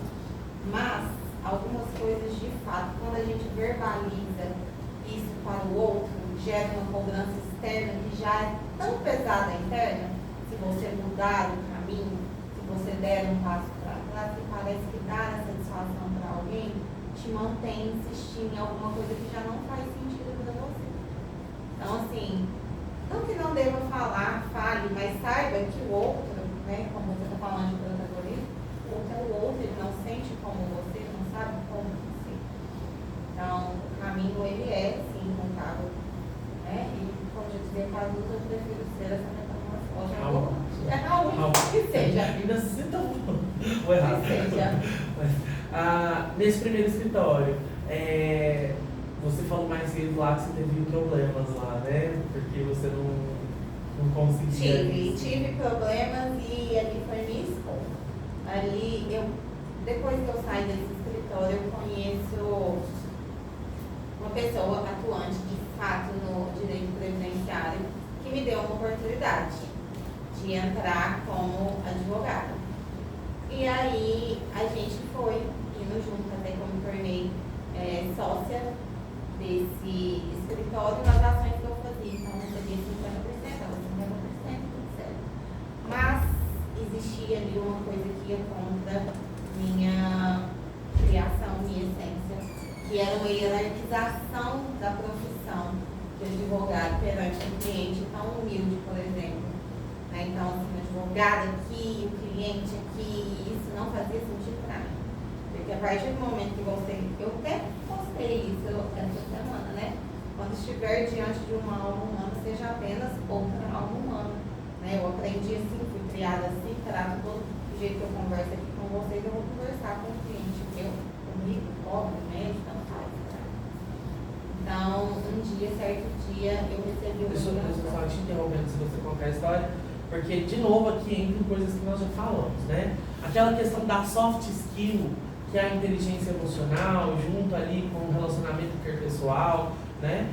Mas algumas coisas de fato, quando a gente verbaliza isso para o outro, gera uma cobrança externa que já tão pesada interna, se você mudar o caminho, se você der um passo para trás, que parece que dar a satisfação para alguém te mantém insistindo em alguma coisa que já não faz sentido para você. Então, assim, não que não deva falar, fale, mas saiba que o outro, né, como você está falando de protagonismo, o outro é o outro, ele não sente como você, não sabe como você. Então, o caminho, ele é, sim, contável, né, e, como eu dizia, para adulto, eu prefiro ser essa metamorfose. Que seja. Ainda se tão Que seja. Nesse primeiro escritório, você falou mais cedo lá que você teve problemas lá, né? Porque você não conseguia. Tive problemas e ali foi minha escola. Ali, depois que eu saí desse escritório, eu conheço uma pessoa atuante de fato no direito previdenciário que me deu uma oportunidade de entrar como advogada. E aí a gente foi indo junto até que eu me tornei sócia desse escritório nas ações que eu fazia. Então eu fazia 50%, ela 50%, tudo certo. Mas existia ali uma coisa que ia contra minha criação, minha essência, que era uma hierarquização da profissão de advogado perante um cliente tão humilde, por exemplo. Então, assim, o advogado aqui, o cliente aqui, isso não fazia sentido para mim. Porque a partir do momento que você... Eu até postei isso essa semana, né? Quando estiver diante de uma alma humana, seja apenas outra alma humana. Né? Eu aprendi assim, fui criada assim, trato todo jeito que eu converso aqui com vocês, eu vou conversar com o cliente meu, comigo, pobre, médico, não faz. Então, certo dia, eu recebi uma Deixa eu só te interrompendo se você contar a história. Porque, de novo, aqui entram coisas que nós já falamos, né? Aquela questão da soft skill, que é a inteligência emocional, junto ali com o relacionamento interpessoal, né?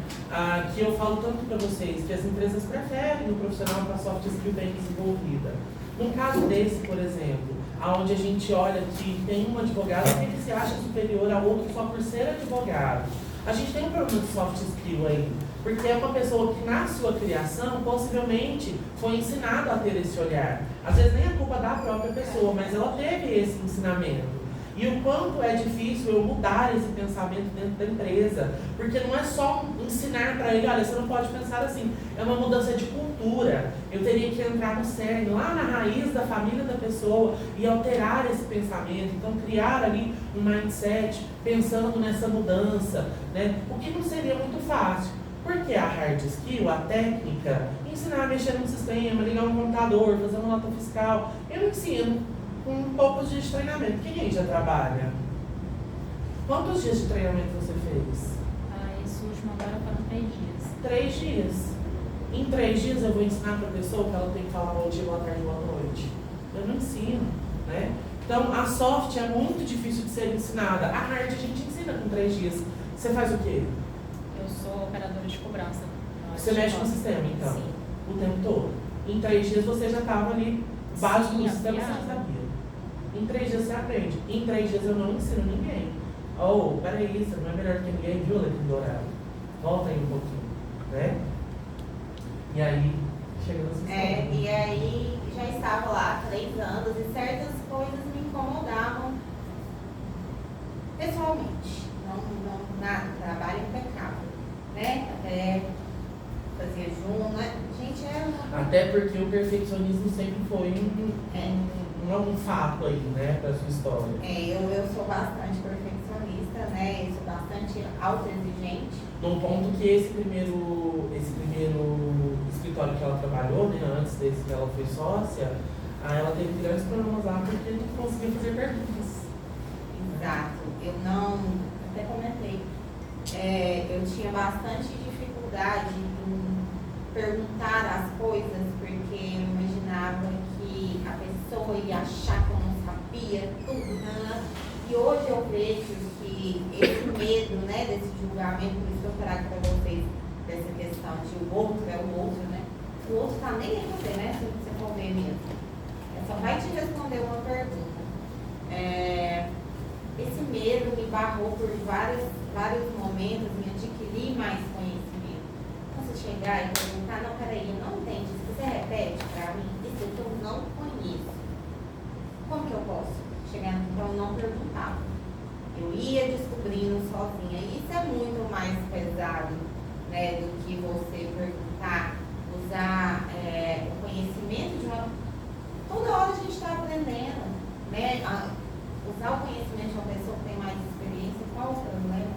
Que eu falo tanto para vocês, que as empresas preferem o profissional com a soft skill bem desenvolvida. No caso desse, por exemplo, onde a gente olha que tem um advogado que ele se acha superior ao outro só por ser advogado. A gente tem um problema de soft skill aí. Porque é uma pessoa que na sua criação possivelmente foi ensinada a ter esse olhar. Às vezes nem é culpa da própria pessoa, mas ela teve esse ensinamento. E o quanto é difícil eu mudar esse pensamento dentro da empresa. Porque não é só ensinar para ele, olha, você não pode pensar assim. É uma mudança de cultura. Eu teria que entrar no cerne, lá na raiz da família da pessoa e alterar esse pensamento. Então criar ali um mindset pensando nessa mudança, né? O que não seria muito fácil. Porque a hard skill, a técnica, ensinar a mexer no sistema, ligar um computador, fazer uma nota fiscal, eu ensino com poucos dias de treinamento. Quem aí já trabalha? Quantos dias de treinamento você fez? Esse último agora foram 3 dias. 3 dias. Em 3 dias eu vou ensinar para a pessoa que ela tem que falar bom dia, boa tarde, boa noite. Eu não ensino, né? Então a soft é muito difícil de ser ensinada. A hard a gente ensina com 3 dias. Você faz o quê? Eu sou operadora de cobrança. Você mexe no sistema, então? Sim. O tempo todo? Em 3 dias você já estava ali, básico do sistema, você já sabia. Em 3 dias você aprende. Em 3 dias eu não ensino ninguém. Oh, peraí, você não é melhor que ninguém, viu, Leandro Dourado? Volta aí um pouquinho, né? E aí, chega no sistema. E aí já estava lá há 3 anos e certas coisas me incomodavam pessoalmente. Não nada, trabalho impecável, né? Até fazia junto, né? Gente, Até porque o perfeccionismo sempre foi um fato aí, né, para sua história. Eu sou bastante perfeccionista, né? Eu sou bastante autoexigente. Num ponto que esse primeiro escritório que ela trabalhou, né, antes desse que ela foi sócia, ela teve grandes problemas lá porque não conseguia fazer perguntas. Exato. Eu não... Até comentei. Eu tinha bastante dificuldade em perguntar as coisas porque eu imaginava que a pessoa ia achar que eu não sabia tudo, né? E hoje eu vejo que esse medo, né, desse julgamento, por isso que eu trago para vocês dessa questão de o outro é o outro, né? O outro tá nem aí você, né? Se você for ver mesmo. Só vai te responder uma pergunta. Esse medo me barrou por vários momentos em adquirir mais conhecimento. Então, se chegar e perguntar, não, peraí, eu não entendi, se você repete para mim, isso que eu não conheço. Como que eu posso chegar? Então eu não perguntava. Eu ia descobrindo sozinha. Isso é muito mais pesado, né, do que você perguntar, usar o conhecimento de uma... Toda hora a gente está aprendendo, né? Usar o conhecimento de uma pessoa que tem mais experiência, qual o problema?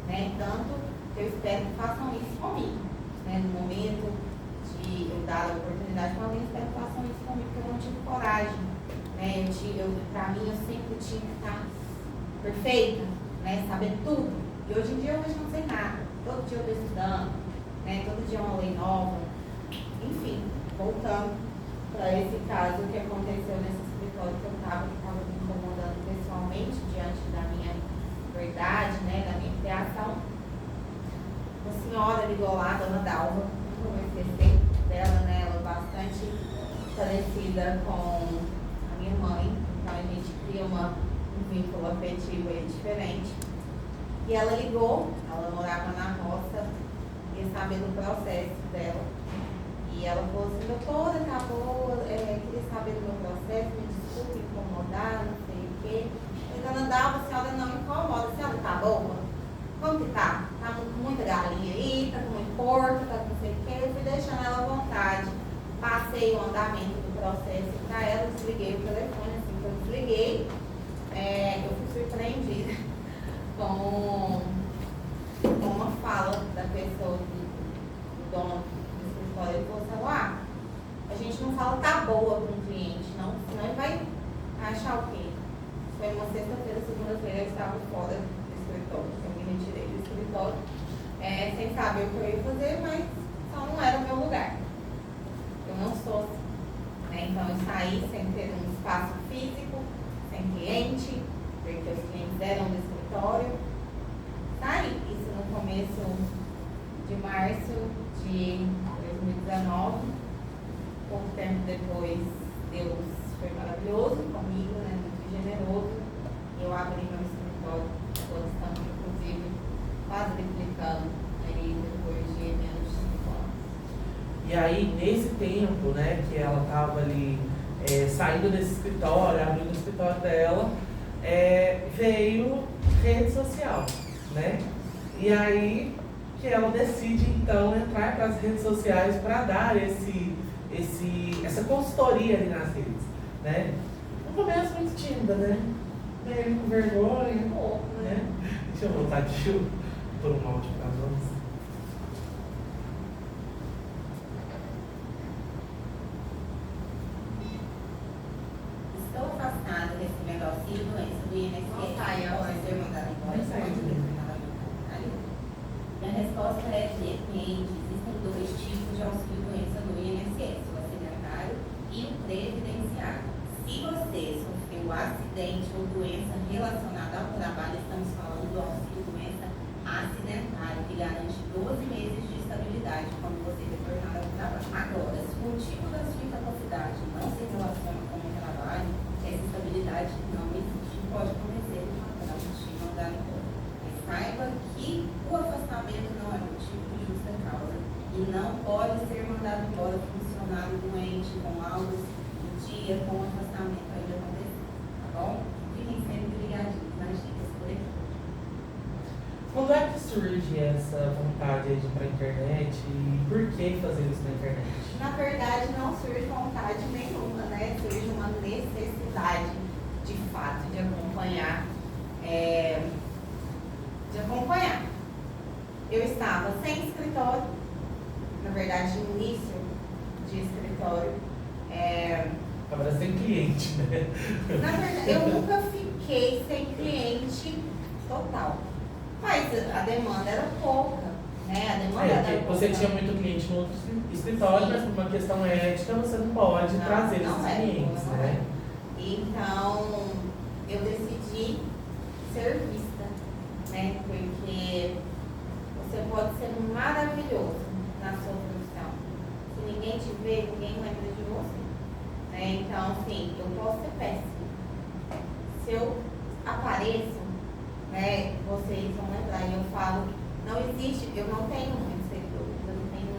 Né? Tanto que eu espero que façam isso comigo. Né? No momento de eu dar a oportunidade para alguém, eu espero que façam isso comigo, porque eu não tive coragem. Né? Para mim, eu sempre tinha que estar perfeita, né? Saber tudo. E hoje em dia eu não sei nada. Todo dia eu estou estudando, né? Todo dia é uma lei nova. Enfim, voltando para esse caso que aconteceu nesse escritório que eu estava me incomodando pessoalmente diante da minha verdade, né? Da minha criação. Uma senhora ligou lá, a dona Dalva, nunca vou esquecer dela, né? Ela é bastante parecida com a minha mãe, então a gente cria um vínculo afetivo aí diferente. E ela ligou, ela morava na roça, ia saber do processo dela. E ela falou assim, doutora, acabou, queria saber do meu processo, me desculpe incomodar, não sei o quê. E dona Dalva, a senhora não incomoda, a senhora tá boa? Como que tá? Tá com muita galinha aí, tá com muito porco, tá com não sei o quê. Eu fui deixando ela à vontade. Passei o andamento do processo para ela, desliguei o telefone, assim que eu desliguei, eu fui surpreendida com uma fala da pessoa, do dono do escritório. Ele falou assim, a gente não fala tá boa com o cliente, não, senão ele vai achar o quê? Foi uma sexta-feira, segunda-feira, eu estava fora do escritório, eu me retirei do escritório, sem saber o que eu ia fazer, mas só não era o meu lugar. Eu não sou assim, né? Então eu saí sem ter um espaço físico, sem cliente, porque os clientes eram do escritório. Saí, isso no começo de março de 2019. Pouco tempo depois, Deus foi maravilhoso comigo, né? Muito generoso. Eu abri meu escritório, estou estando, inclusive, quase duplicando aí depois de menos de 5 anos. E aí, nesse tempo, né, que ela estava ali saindo desse escritório, abrindo o escritório dela, veio rede social, né? E aí que ela decide, então, entrar para as redes sociais para dar essa consultoria ali nas redes, né? No começo muito tímida, né? Meio com vergonha, Um pouco, né? Deixa eu voltar aqui por um áudio para nós. Estou afastada desse negocinho de doença do INSS. Não saia, Pode ser mandada embora. Não saia. Minha resposta é depende. Existem 2 tipos de auxílio-doença no INSS, o acidentário e o previdenciário. Se você sofreu um acidente ou doença relacionada ao trabalho, estamos falando do auxílio-doença acidentário, que garante 12 meses de estabilidade quando você retornar ao trabalho. Agora, se o motivo da sua incapacidade não se relaciona com o trabalho, essa estabilidade não existe. Pode acontecer para te mandar embora. Mas saiba que o afastamento não é motivo de justa causa e não pode ser mandado embora funcionário doente com laudos no dia com o afastamento ainda acontecer. Tá bom? Fiquem sempre ligadinhos nas dicas por aqui. Quando é que surge essa vontade de ir para a internet e por que fazer isso na internet? Na verdade, não surge vontade nenhuma, né? Surge uma necessidade, de fato, de acompanhar. Eu estava sem escritório, na verdade, início de escritório. Agora sem cliente, né? Na verdade, eu nunca fiquei sem cliente total. Mas a demanda era pouca, né? A demanda era pouca. Você tinha muito cliente no outro escritório, Sim. mas por uma questão ética você não pode trazer esses clientes, não né? Então, eu decidi ser vista, né? Porque você pode ser maravilhoso na sua profissão. Se ninguém te vê, ninguém lembra de você. Né? Então, assim, eu posso ser péssimo. Se eu apareço, né, vocês vão lembrar, e eu falo, não existe, eu não tenho muitos seguidores, eu não tenho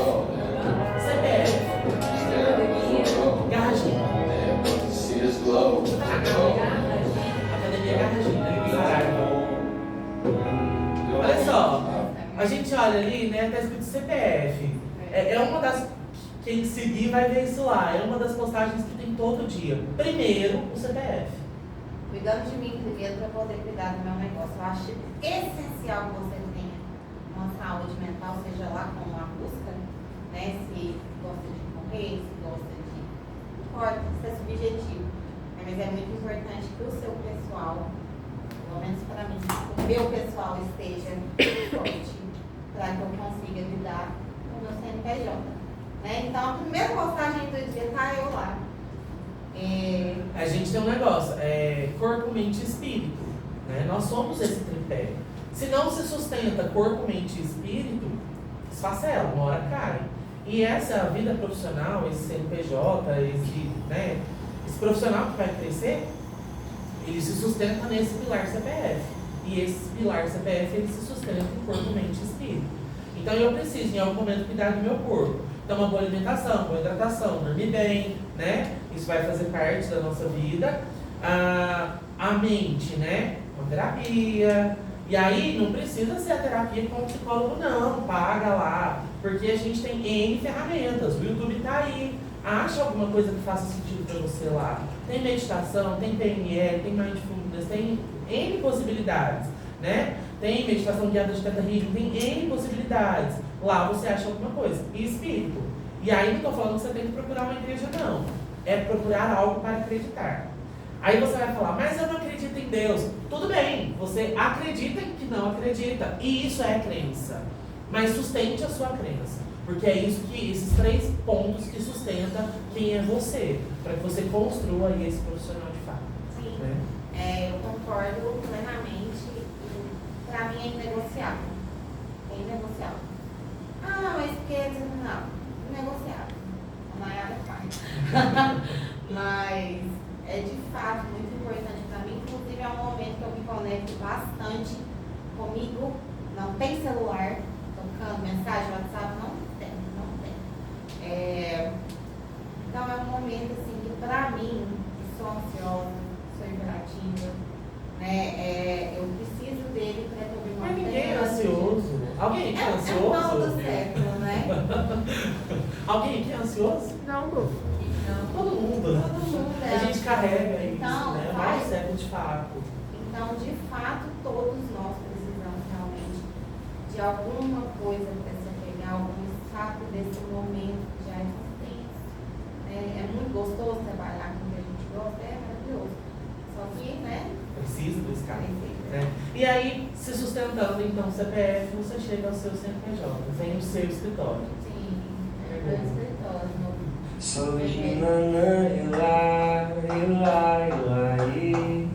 CPF, olha ali, né, tá escrito CPF. É uma das... Quem seguir vai ver isso lá. É uma das postagens que tem todo dia. Primeiro, o CPF. Cuidando de mim primeiro para poder cuidar do meu negócio. Eu acho essencial que você tenha uma saúde mental, seja lá como a busca, né? Se gosta de correr, se gosta de... Não importa, isso é subjetivo. Mas é muito importante que o seu pessoal, pelo menos para mim, o meu pessoal esteja forte para que eu consiga lidar com o meu CNPJ. Né? Então, a primeira postagem do dia tá eu lá. A gente tem um negócio, corpo, mente e espírito. Né? Nós somos esse tripé. Se não se sustenta corpo, mente e espírito, esfacela, uma hora cai. E essa vida profissional, esse CNPJ, esse profissional que vai crescer, ele se sustenta nesse pilar CPF. E esse pilar CPF, ele se sustenta em corpo, mente e espírito. Então eu preciso, em algum momento, cuidar do meu corpo. Então, uma boa alimentação, boa hidratação, dormir bem, né? Isso vai fazer parte da nossa vida. A mente, né? Uma terapia. E aí, não precisa ser a terapia com o psicólogo, não. Paga lá. Porque a gente tem N ferramentas. O YouTube tá aí. Acha alguma coisa que faça sentido para você lá. Tem meditação, tem PNL, tem mindfulness, tem N possibilidades, né? Tem meditação guiada de Theta Healing, tem N possibilidades. Lá você acha alguma coisa. E espírito. E aí não estou falando que você tem que procurar uma igreja, não. É procurar algo para acreditar. Aí você vai falar, mas eu não acredito em Deus. Tudo bem, você acredita em que não acredita. E isso é crença. Mas sustente a sua crença. Porque é isso que, esses 3 pontos que sustentam quem é você. Para que você construa aí esse profissional de fato. Sim. Né? Eu concordo plenamente. Para mim é inegociável. É inegociável. Mas porque... Não, inegociável. A Nayara faz. Mas é de fato muito importante para mim. Inclusive é um momento que eu me conecto bastante comigo. Não tem celular tocando mensagem, WhatsApp, não tem. Então é um momento assim que para mim, que sou ansiosa, sou hiperativa, né? Eu preciso dele para eu me Mas ninguém é ansioso. Alguém aqui é ansioso? É o do século, né? Alguém aqui é ansioso? Não, Lu. Todo mundo. Todo mundo A gente carrega isso, então, né? Mais século de fato. Então, de fato, todos nós precisamos realmente de alguma coisa para se apegar, algum escape desse momento que já é tenso. É muito gostoso trabalhar com o que a gente gosta, é maravilhoso. Só que, né? Precisa do escape. Né? E aí, se sustentando, então, o CPF, você chega ao seu CNPJ, vem o seu escritório. Sim, é meu escritório. Sou de nanã, ilá, ilá, ilá, i.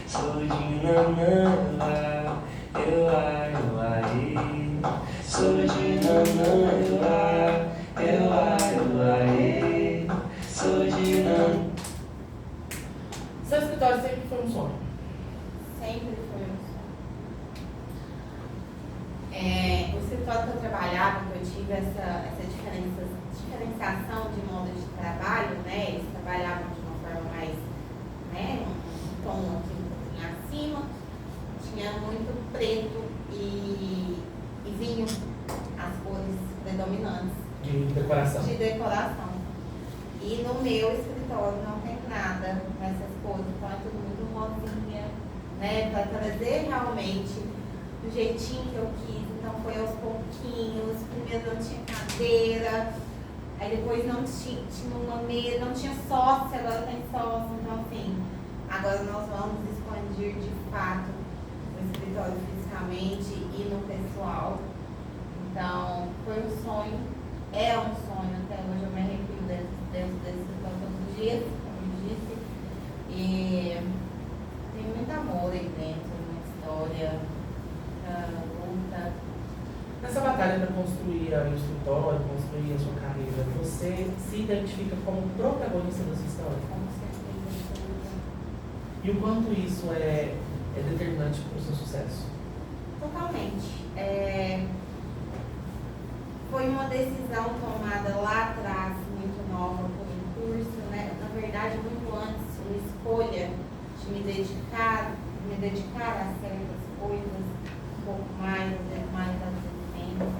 Sou de nanã, ilá, ilá, ilá, i. Sou de nanã, ilá, ilá, ilá, i. Sou de nanã. Seu escritório sempre foi um sonho? Sempre foi um sonho. O escritório que eu trabalhava, que eu tive essa diferenciação de modo de trabalho, né? Eles trabalhavam de uma forma mais, né? Um tom aqui um pouquinho acima. Tinha muito preto e vinho, as cores predominantes. De decoração. De decoração. E no meu escritório não tem nada nessas cores, então é tudo muito rosinha, né? Para trazer realmente do jeitinho que eu quis. Então foi aos pouquinhos. Primeiro não tinha cadeira, aí depois não tinha uma mesa, não tinha sócio, agora tem sócio. Então assim, agora nós vamos expandir de fato o escritório fisicamente e no pessoal. Então foi um sonho, é um sonho, até hoje eu me arrepio dentro desse escritório todos os dias, como eu disse. E tem muito amor aí dentro, muita história, luta. Nessa batalha para construir o escritório, construir a sua carreira, você se identifica como protagonista da sua história? Com certeza. E o quanto isso é determinante para o seu sucesso? Totalmente. Foi uma decisão tomada lá atrás, muito nova, por um curso, né? Na verdade, muito antes, uma escolha de me dedicar a certas coisas, um pouco mais, às vezes mais, às vezes menos.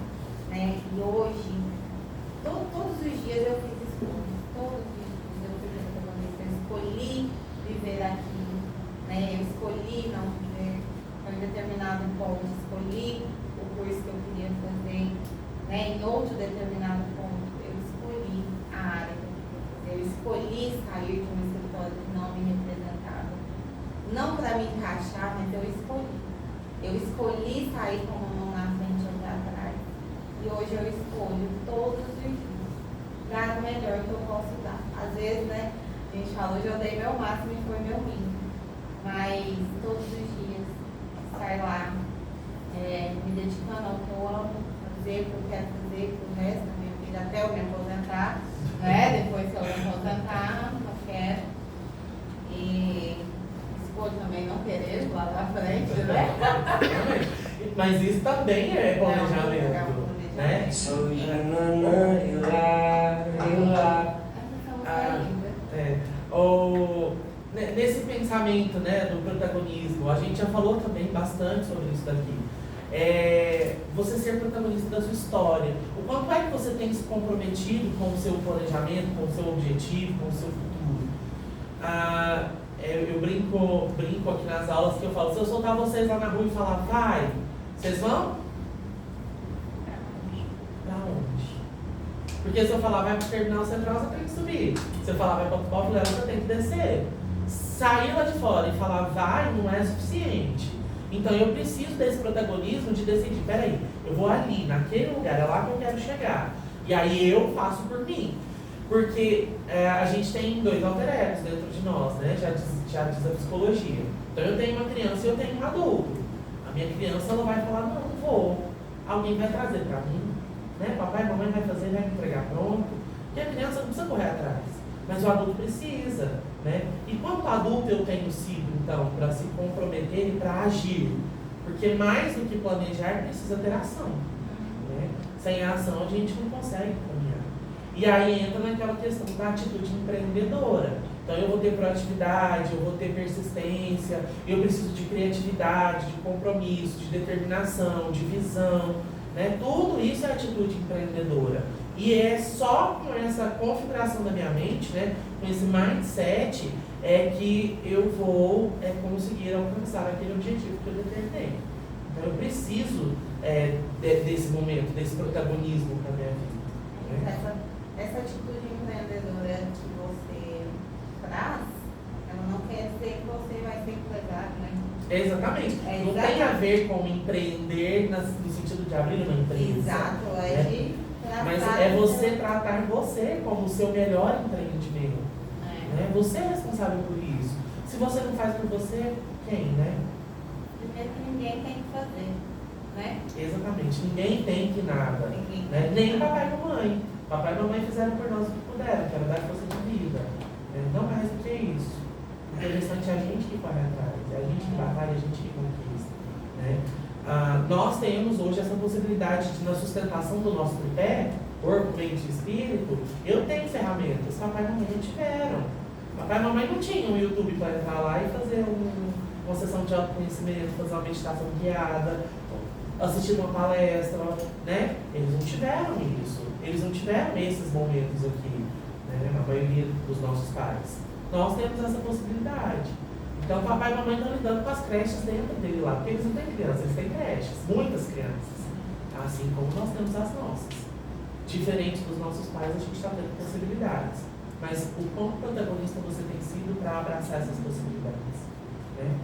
não me representava. Não para me encaixar, mas eu escolhi. Eu escolhi sair com uma mão na frente e outra atrás. E hoje eu escolho todos os dias dar o melhor que eu posso dar. Às vezes, né, a gente fala, hoje eu dei meu máximo e foi meu mínimo. Mas todos os dias, estar lá, me dedicando ao que eu amo, fazer o que eu quero fazer pro resto da minha vida, até eu me aposentar, né? Depois que eu me aposentar, eu quero. E escolho também não querer lá na frente, né? Mas isso também é planejamento, né? Sou de nanã, eu lá. Nesse pensamento, né, do protagonismo, a gente já falou também bastante sobre isso daqui. Você ser protagonista da sua história. O quanto é que você tem se comprometido com o seu planejamento, com o seu objetivo, com o seu futuro? Eu brinco aqui nas aulas que eu falo, se eu soltar vocês lá na rua e falar, vai, vocês vão? Pra onde? Porque se eu falar, vai pro terminal central, você tem que subir. Se eu falar, vai pra Popular, você tem que descer. Sair lá de fora e falar, vai, não é suficiente. Então eu preciso desse protagonismo de decidir, peraí, eu vou ali, naquele lugar, é lá que eu quero chegar. E aí eu faço por mim. Porque a gente tem 2 alter egos dentro de nós, né? Já diz a psicologia. Então eu tenho uma criança e eu tenho um adulto. A minha criança ela vai falar, não vou. Alguém vai trazer pra mim, né? Papai e mamãe vai fazer, vai me entregar pronto. Porque a criança não precisa correr atrás, mas o adulto precisa, né? E quanto adulto eu tenho sido, então, para se comprometer e para agir? Porque mais do que planejar, precisa ter ação, né? Sem a ação a gente não consegue caminhar. E aí entra naquela questão da atitude empreendedora. Então eu vou ter proatividade, eu vou ter persistência, eu preciso de criatividade, de compromisso, de determinação, de visão, né? Tudo isso é atitude empreendedora. E é só com essa configuração da minha mente, né, com esse mindset, que eu vou conseguir alcançar aquele objetivo que eu determinei. Então eu preciso desse momento, desse protagonismo para a minha vida, né? Essa atitude empreendedora que você traz, ela não quer dizer que você vai ser empresário, né? Exatamente. Não tem a ver com empreender no sentido de abrir uma empresa. Exato, né? Mas é você tratar você como o seu melhor empreendimento. Né? Você é responsável por isso. Se você não faz por você, quem, né? Primeiro que ninguém tem que fazer, né? Exatamente. Ninguém tem que nada. Né? Nem papai e mamãe. Papai e mamãe fizeram por nós o que puderam, que era dar força de vida. Não mais do que isso. O interessante é a gente que corre atrás, é a gente que batalha, a gente que conquista. Né? Nós temos hoje essa possibilidade de, na sustentação do nosso tripé, corpo, mente e espírito, eu tenho ferramentas, papai e mamãe não tiveram. Papai e mamãe não tinham um YouTube para entrar lá e fazer uma sessão de autoconhecimento, fazer uma meditação guiada, assistir uma palestra, né? Eles não tiveram isso. Eles não tiveram esses momentos aqui, né? A maioria dos nossos pais. Nós temos essa possibilidade. Então, papai e mamãe estão lidando com as creches dentro dele lá, porque eles não têm crianças, eles têm creches, muitas crianças, assim como nós temos as nossas. Diferente dos nossos pais, a gente está tendo possibilidades. Mas o quão protagonista você tem sido para abraçar essas possibilidades, né?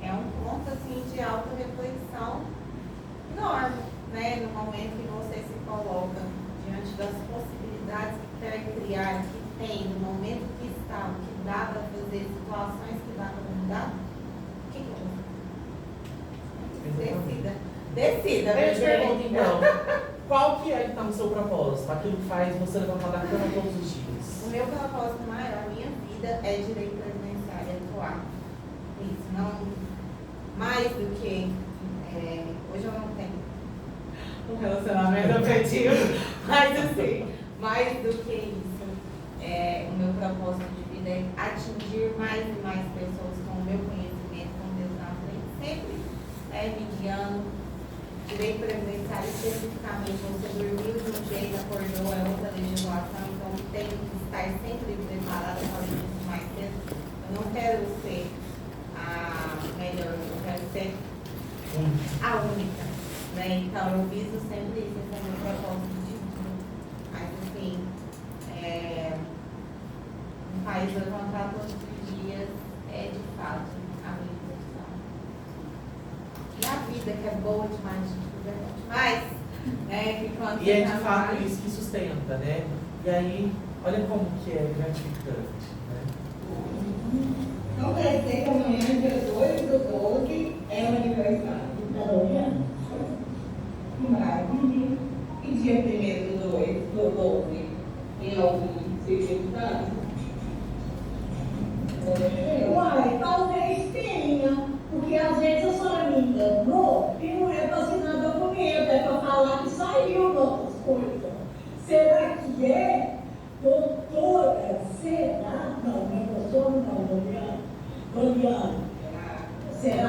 É um ponto assim de auto-reflexão enorme, né? No momento que você se coloca diante das possibilidades que quer criar, que tem, no momento que está, o que dá para fazer, situações que dá para mudar, o que Decida. Eu te pergunto então, qual que é então o seu propósito? Aquilo que faz você levantar da cama todos os dias? O meu propósito maior, a minha vida, é direito previdenciário atuar. Isso, não mais do que hoje eu não tenho um relacionamento afetivo, mas assim, mais do que isso, o meu propósito de vida é atingir mais e mais pessoas com o meu conhecimento, com Deus na frente, sempre me guiando. Direito previdenciário, especificamente, você dormiu de um jeito, acordou, é outra legislação, então tem que estar sempre preparada para isso mais cedo. Eu não quero ser a melhor, eu quero ser a única, né? Então eu viso sempre isso, esse é o meu propósito de vida. Mas assim, me faz levantar todos os dias dias é de fato a minha profissão. E a vida que é boa demais, é bom demais, né? Que quando E você é de trabalha- fato isso que sustenta, né? E aí, olha como que é gratificante, né? Então quer dizer que amanhã, dia 2/12, é o aniversário da Doriana? Que maravilha! E dia 1/2/12 tem algum certificado? Uai, talvez tenha, porque às vezes a senhora me enganou e não é para assinar documento, é para falar que saiu outras coisas. Será que é? Doutora, será? Não, não é doutora, não, Doriana. Doriana, será?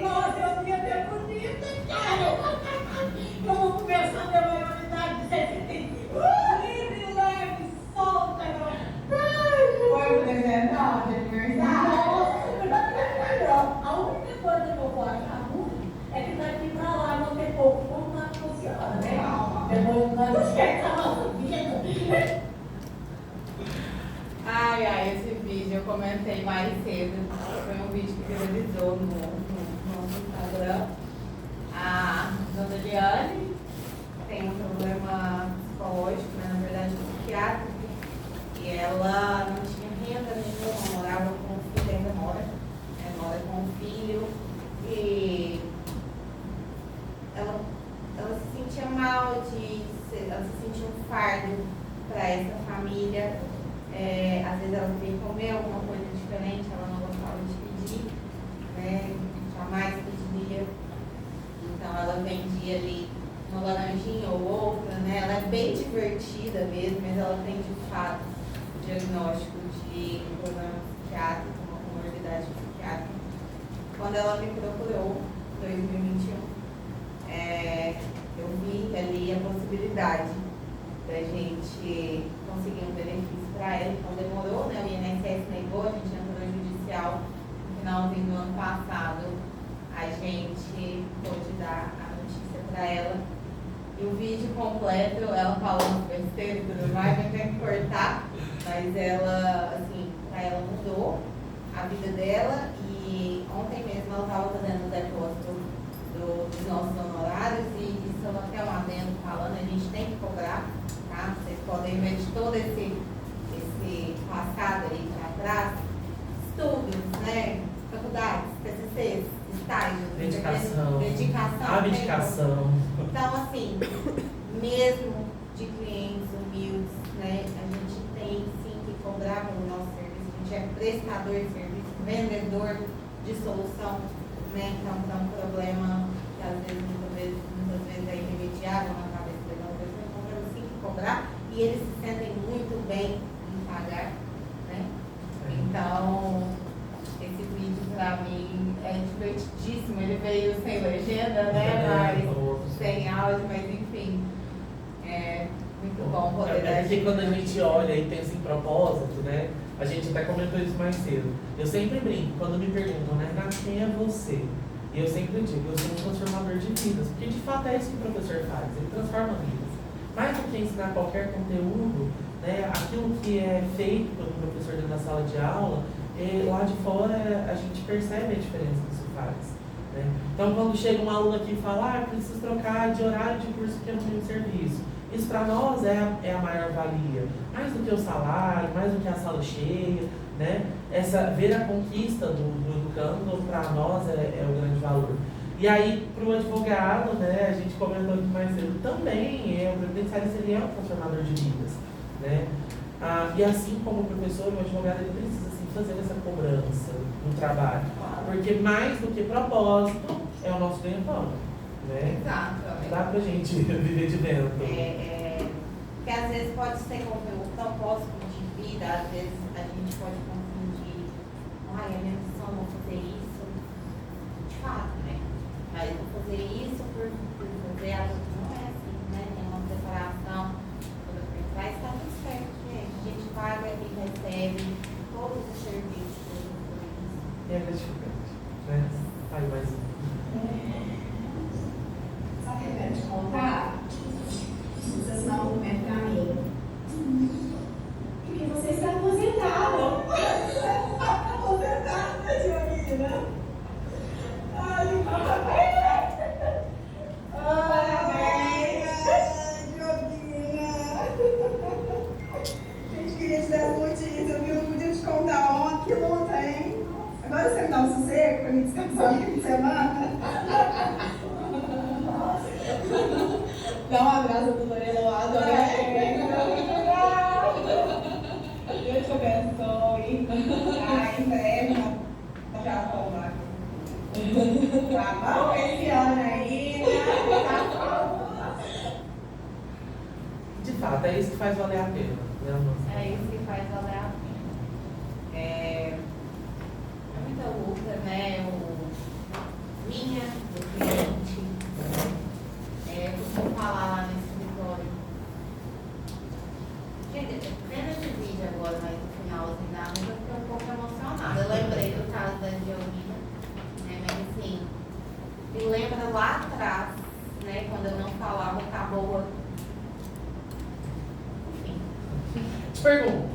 Nossa, eu tinha até bonita, cara. Eu vou começar a ter maioridade de 75. Livre, leve, solta, Foi apresentar de aniversário? Nossa, a única coisa que eu vou achar ruim é que daqui pra lá não tem pouco contato com a senhora, né? Depois nós esquecemos a nossa vida. Ai, esse vídeo eu comentei mais cedo. Foi um vídeo que viralizou no nosso Instagram. A dona Liane tem um problema psicológico, né, na verdade psiquiátrico, e ela não tinha renda nenhuma, morava com o filho, ainda mora com o filho, e ela se sentia mal, ela se sentia um fardo para essa família. Às vezes ela queria comer alguma coisa diferente, ela não gostava de pedir, né? Jamais pediria. Então ela vendia ali uma laranjinha ou outra, né? Ela é bem divertida mesmo, mas ela tem de fato o diagnóstico de um problema psiquiátrico, uma comorbidade psiquiátrica. Quando ela me procurou em 2021, eu vi ali a possibilidade da gente conseguir um benefício para ela. Então demorou, né? O INSS negou, a gente entrou no judicial no finalzinho do ano passado. A gente pôde dar a notícia para ela. E o vídeo completo, ela falando besteira e tudo mais, vai ter que cortar. Mas ela, assim, para ela mudou a vida dela. E ontem mesmo ela estava fazendo o depósito dos nossos honorários. E isso eu até um adendo falando, a gente tem que cobrar, tá? Vocês podem ver de todo esse passado aí para trás. Estudos, né? Faculdades, TCCs, estágios, Dedicação. Abdicação. Então, assim, mesmo de clientes humildes, né, a gente tem sim que cobrar pelo nosso serviço. A gente é prestador de serviço, vendedor de solução, né? Então, é um problema que às vezes, muitas vezes é irremediável na cabeça de uma pessoa, então temos sim que cobrar e eles se sentem muito bem em pagar, né? Então, esse vídeo pra mim é divertidíssimo. Ele veio sem legenda, né? Mas sem áudio, mas enfim. É muito bom poder dar. Porque quando a gente olha e pensa em propósito, né? A gente até comentou isso mais cedo. Eu sempre brinco, quando me perguntam, né, Renato, quem é você? E eu sempre digo, eu sou um transformador de vidas. Porque de fato é isso que o professor faz, ele transforma vidas. Mais do que ensinar qualquer conteúdo, né, aquilo que é feito pelo professor dentro da sala de aula, lá de fora a gente percebe a diferença que isso faz, né? Então, quando chega um aluno aqui e fala, preciso trocar de horário de curso porque eu não tenho serviço, isso para nós é a maior valia, mais do que o salário, mais do que a sala cheia, né? Ver a conquista do educando para nós é o grande valor. E aí, para o advogado, né, a gente comentou aqui mais cedo, também o previdenciário ele é um transformador de vidas, né? E assim como o professor, o advogado ele precisa assim, fazer essa cobrança no trabalho, porque mais do que propósito é o nosso ganho-pão, né? Exato. Não dá pra gente viver de dentro. Que às vezes pode ser como o propósito de vida, às vezes a gente pode confundir, a minha missão, vou fazer isso, de fato, né? Mas vou fazer isso por fazer algo que não é assim, né? Tem uma preparação toda por trás, está tudo certo, gente. A gente paga e recebe todos os serviços por isso. E é gratificante, né? Aí mais um. Sabe o que eu quero te contar? Dá um abraço, doutora Eloada, né? Deus te abençoe. Ai, em breve, já tomar. Tá bom esse ano aí, De fato, é isso que faz valer a pena, né, amor? É isso que faz valer a pena. É muita luta, né? Minha, do cliente. Eu costumo falar lá no escritório. Gente, vendo esse vídeo agora, mas no finalzinho da noite, eu fiquei um pouco emocionada. Eu lembrei do caso da Angelina, né? Mas assim, me lembra lá atrás, né? Quando eu não falava tá boa. Enfim. Te pergunto,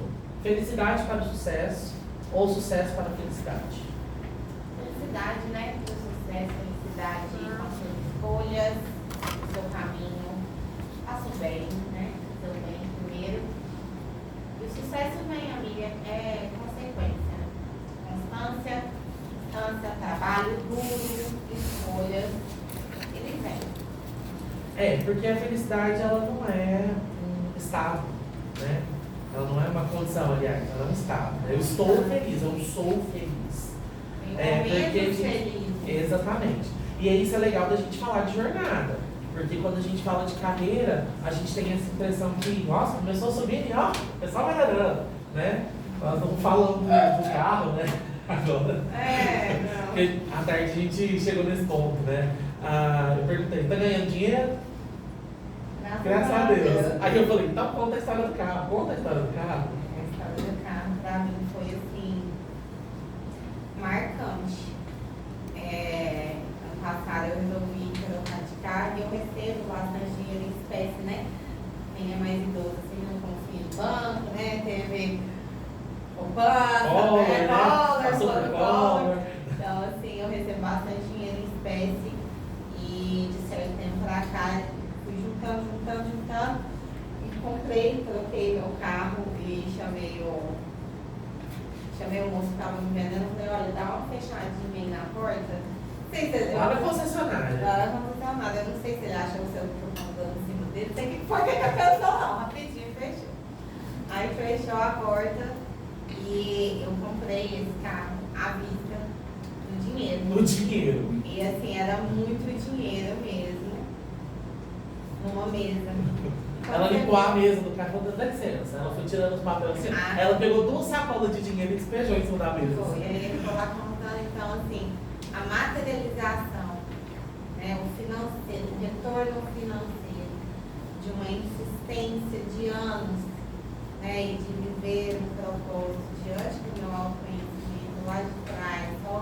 felicidade para o sucesso ou sucesso para a felicidade? Felicidade, né? O sucesso, felicidade com as suas escolhas, o seu caminho. Faça o bem, né? Seu bem primeiro. E o sucesso vem, amiga, é consequência. Constância, trabalho duro, escolhas. Ele vem. Porque a felicidade ela não é um estado, né? Ela não é uma condição, aliás, ela é um estado. Eu estou feliz, eu sou feliz. Momentos felizes. Exatamente. E aí isso é legal da gente falar de jornada. Porque quando a gente fala de carreira, a gente tem essa impressão que, nossa, começou a subir e ó, o pessoal vai andando, né? Nós estamos falando do carro, né? Agora. Não. Porque à tarde a gente chegou nesse ponto, né? Eu perguntei, tá ganhando dinheiro? Graças a Deus. Aí eu falei, então conta a história do carro. Conta a história do carro. A história do carro, pra mim, foi assim, marcante. Ano passado eu resolvi trocar de carro e eu recebo bastante dinheiro em espécie, né? Quem é mais idoso assim não confia no banco, né? Teve poupança, né? Dólar. Então, assim, eu recebo bastante dinheiro em espécie e de certo tempo pra cá fui juntando e comprei, troquei meu carro e chamei o moço que estava me vendendo e falei, olha, dá uma fechadinha aí na porta. Não sei se ele Lá na concessionária. Lá na concessionária. Eu não sei se ele acha o seu mandando em cima dele. Não sei o que foi que ele pensou, não. Rapidinho, fechou. Aí fechou a porta e eu comprei esse carro à vista no dinheiro. No dinheiro. E assim, era muito dinheiro mesmo. Numa mesa. Ela limpou a mesa do carro, dá licença. Ela foi tirando os papéis assim. Ela pegou 2 sacolas de dinheiro e despejou em cima da mesa. Foi, aí ele ficou lá contando, então assim, a materialização, né, o financeiro, o retorno financeiro de uma insistência de anos, né, e de viver um propósito diante do meu autoconhecimento lá de trás, só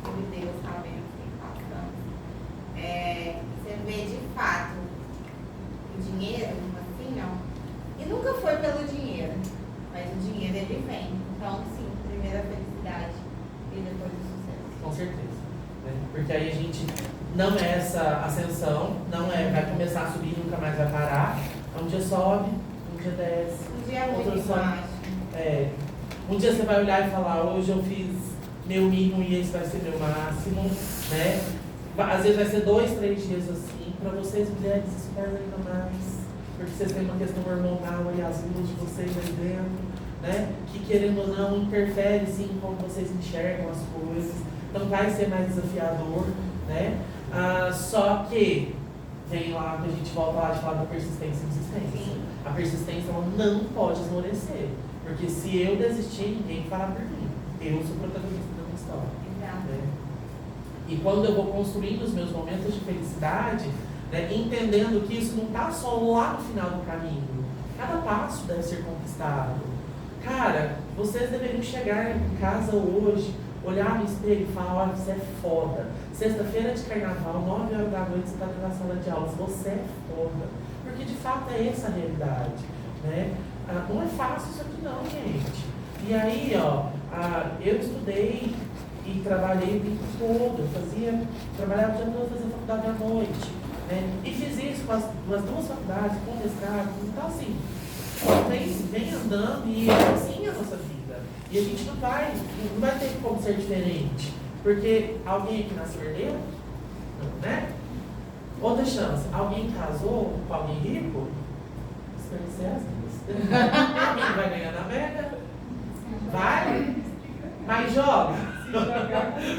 eu e Deus sabendo o que passamos. Você vê de fato o dinheiro, assim, ó, e nunca foi pelo dinheiro, mas o dinheiro ele vem. Então, sim, primeiro a felicidade e depois o sucesso. Com certeza. Né? Porque aí a gente não é essa ascensão, não é vai começar a subir e nunca mais vai parar. Um dia sobe, um dia desce. Um dia é muito outro sobe. embaixo. Um dia você vai olhar e falar, hoje eu fiz meu mínimo e esse vai ser meu máximo, né? Às vezes vai ser 2, 3 dias assim. Para vocês mulheres isso pesa ainda mais. Porque vocês têm uma questão hormonal aí, as luzes de vocês aí dentro, né? Que querendo ou não interfere sim em como vocês enxergam as coisas. Então vai ser mais desafiador, né? Só que vem lá que a gente volta lá de falar da persistência e insistência. Sim. A persistência ela não pode esmorecer. Porque se eu desistir, ninguém fará por mim. Eu sou o protagonista da minha história. Exato. Né? E quando eu vou construindo os meus momentos de felicidade, né, entendendo que isso não está só lá no final do caminho. Cada passo deve ser conquistado. Cara, vocês deveriam chegar em casa hoje, olhar no espelho e falar, olha, você é foda. Sexta-feira de carnaval, 9 horas da noite, você está na sala de aula, você é foda. Porque de fato é essa a realidade. Né? Não é fácil isso aqui não, gente. E aí, ó, eu estudei e trabalhei o tempo todo. Trabalhava o dia todo, fazia faculdade à noite. Né? E fiz isso com as 2 faculdades, com mestrado. Então, assim, vem andando e é assim a nossa vida. E a gente não vai ter como ser diferente. Porque alguém aqui nasceu herdeiro? Não, né? Outra chance, alguém casou com alguém rico? Desconhecer as duas. Quem vai ganhar na Mega? Vai? Mas joga.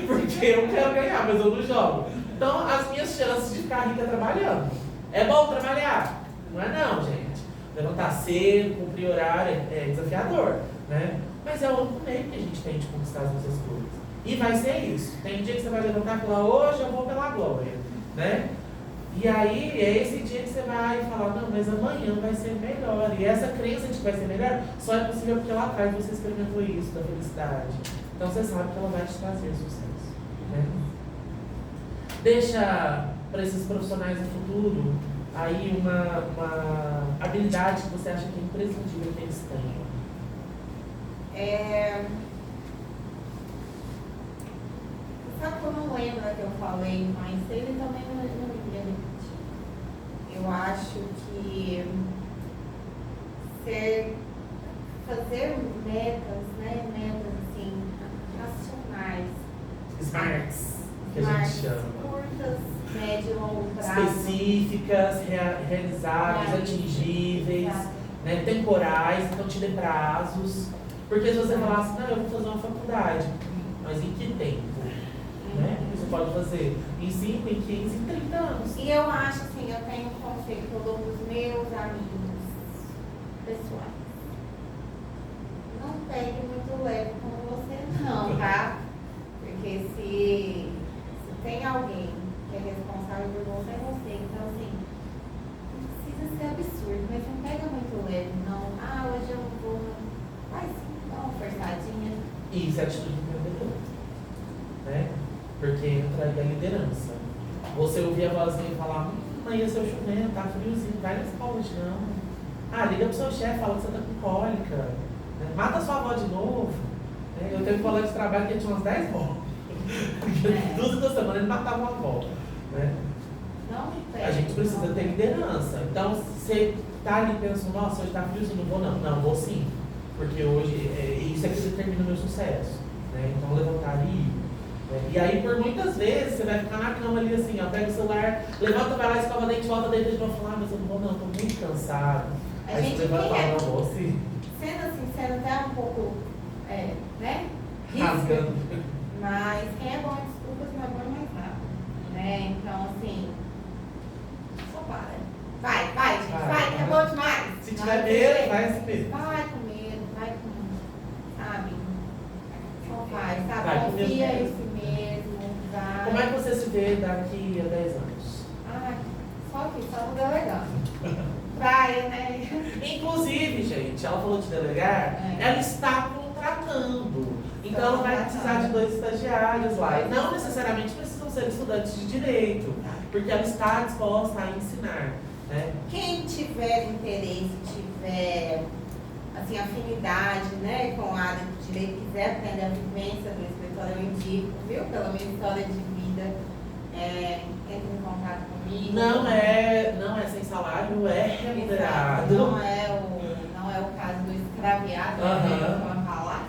Porque eu quero ganhar, mas eu não jogo. Então, as minhas chances de ficar rica trabalhando. É bom trabalhar? Não é não, gente. Levantar cedo, cumprir horário é desafiador, né? Mas é o único meio que a gente tem de conquistar as nossas coisas. E vai ser isso. Tem dia que você vai levantar e falar, hoje eu vou pela glória, né? E aí é esse dia que você vai falar, não, mas amanhã vai ser melhor. E essa crença de que vai ser melhor só é possível porque lá atrás você experimentou isso, da felicidade. Então você sabe que ela vai te trazer sucesso, né? Deixa para esses profissionais do futuro aí uma habilidade que você acha que é imprescindível que eles tenham. Sabe que eu não lembro que eu falei mais cedo e também não queria repetir. Eu acho que fazer metas, né? Metas assim, racionais. Smarts, que a gente chama. Curtas, médio e longo prazo. Específicas, realizáveis, atingíveis, né, temporais, então te dê prazos. Porque se você falasse, não, eu vou fazer uma faculdade, mas em que tempo? Né? Você pode fazer em 5, em 15, em 30 anos. E eu acho assim, eu tenho um conselho que eu dou para os meus amigos pessoais. Não pegue muito leve com você não, tá? Porque se tem alguém que é responsável por você, é você. Então assim, não precisa ser absurdo, mas não pega muito leve, não. Ah, hoje eu não vou. Vai sim, dá uma forçadinha. Isso é atitude empreendedora, né? Porque entra aí a liderança. Você ouvir a vozinha falar, amanhã seu chovendo, tá friozinho, vai na escola hoje não. Ah, liga pro seu chefe, fala que você tá com cólica. Né? Mata sua avó de novo. Né? Eu tenho um colega de trabalho que tinha umas 10 avós. 2 semanas ele matava uma avó. Né? Não me pega. A gente precisa ter liderança. Então, você tá ali pensando, nossa, hoje tá friozinho, não vou não. Não, vou sim. Porque hoje, isso é que determina o meu sucesso. Né? Então, levantar ali. E aí, por muitas vezes, você vai ficar na cama ali assim, ó, pega o celular, levanta, vai lá, escova dente, volta, deita de novo e fala, mas eu não vou não, tô muito cansado. A Aí gente você levanta e fala, não vou sim. Sendo sincero, até um pouco, né? Rasgando. Mas quem é bom em desculpas não é bom mais rápido, né? Então, assim, só para. Vai, gente, vai, que é bom demais. Se tiver medo, vai assim mesmo. Vai com medo, vai com, sabe? Só vai, Vai sabe? com medo Confia em mesmo. si mesmo, vai. Como é que você se vê daqui a 10 anos? Ai, só aqui, só no delegado. Praia, né? Inclusive, gente, ela falou de delegar, ela está contratando. Então ela vai precisar de 2 estagiários lá. E não necessariamente precisam ser estudantes de direito, porque ela está disposta a ensinar. Né? Quem tiver interesse, tiver assim, afinidade, né, com a área do direito, quiser aprender a vivência do escritório, eu indico, viu? Pela minha história de vida, entre em contato comigo. Não é sem salário, é remunerado. Não é o caso do escraviado, né, como eu falar.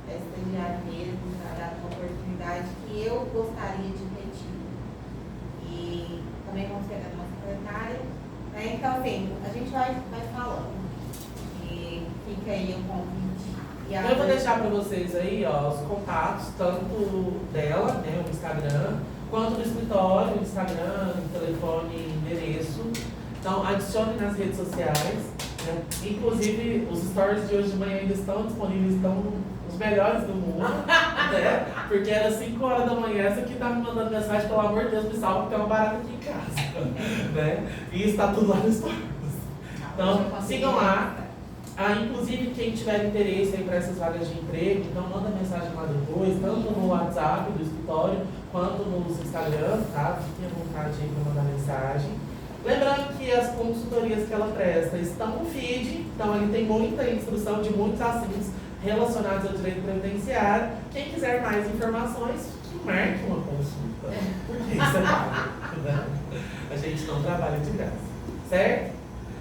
É estagiário mesmo, para dar uma oportunidade que eu gostaria de ter tido. E também vamos pegar uma secretária. Né? Então, assim, a gente vai falando. E fica aí o convite. Eu vou deixar para vocês aí, ó, os contatos, tanto dela, né, o Instagram, quanto do escritório, o Instagram, o telefone, endereço. Então, adicione nas redes sociais. Né? Inclusive, os stories de hoje de manhã ainda estão disponíveis, estão os melhores do mundo, né? Porque era 5 horas da manhã, essa aqui tá me mandando mensagem, pelo amor de Deus, me salva, porque tem uma barata aqui em casa. Né? E está tudo lá nos stories. Então, sigam lá. Inclusive, quem tiver interesse aí para essas vagas de emprego, então manda mensagem lá depois, tanto no WhatsApp do escritório, quanto nos Instagram, tá? Fiquem à vontade aí para mandar mensagem. Lembrando que as consultorias que ela presta estão no feed, então ali tem muita instrução de muitos assuntos relacionados ao direito previdenciário. Quem quiser mais informações, que marque uma consulta, porque isso é pago, né? A gente não trabalha de graça, certo?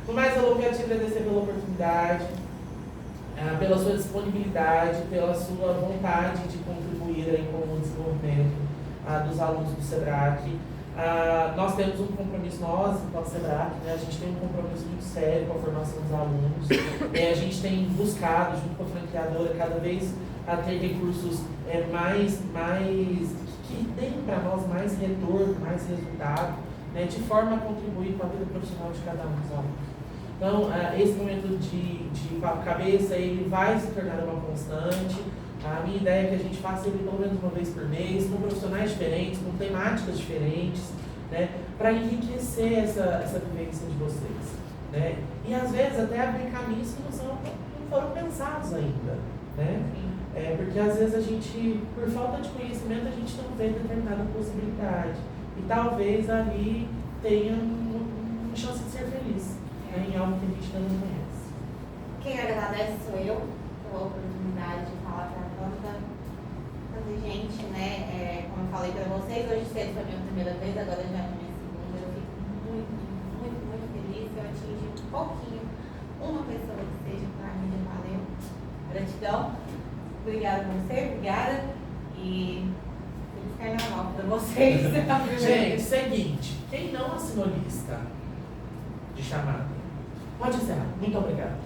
No mais, eu quero te agradecer pela oportunidade, pela sua disponibilidade, pela sua vontade de contribuir aí com o desenvolvimento dos alunos do SEBRAC. Nós temos um compromisso, nós, enquanto SEBRAC, né, a gente tem um compromisso muito sério com a formação dos alunos. A gente tem buscado, junto com a franqueadora, cada vez a ter recursos que deem para nós mais retorno, mais resultado, né, de forma a contribuir com a vida profissional de cada um dos alunos. Então, esse momento de papo-cabeça, ele vai se tornar uma constante. A minha ideia é que a gente faça ele pelo menos uma vez por mês, com profissionais diferentes, com temáticas diferentes, né, para enriquecer essa vivência de vocês. Né? E às vezes até abrir caminhos que não foram pensados ainda. Né? Porque às vezes a gente, por falta de conhecimento, a gente não vê determinada possibilidade. E talvez ali tenha uma chance de ser feliz, né, em algo que a gente ainda não conhece. Quem agradece sou eu pela oportunidade de falar para tanta gente, né? Como eu falei para vocês, hoje cedo foi a minha primeira vez, agora já é a minha segunda. Eu fico muito, muito, muito feliz se eu atingir um pouquinho, uma pessoa que seja, para mim já valeu. Gratidão. Obrigada a você, obrigada. E feliz carnaval para vocês. Gente, seguinte, quem não assinou lista de chamada, pode encerrar. Muito obrigado.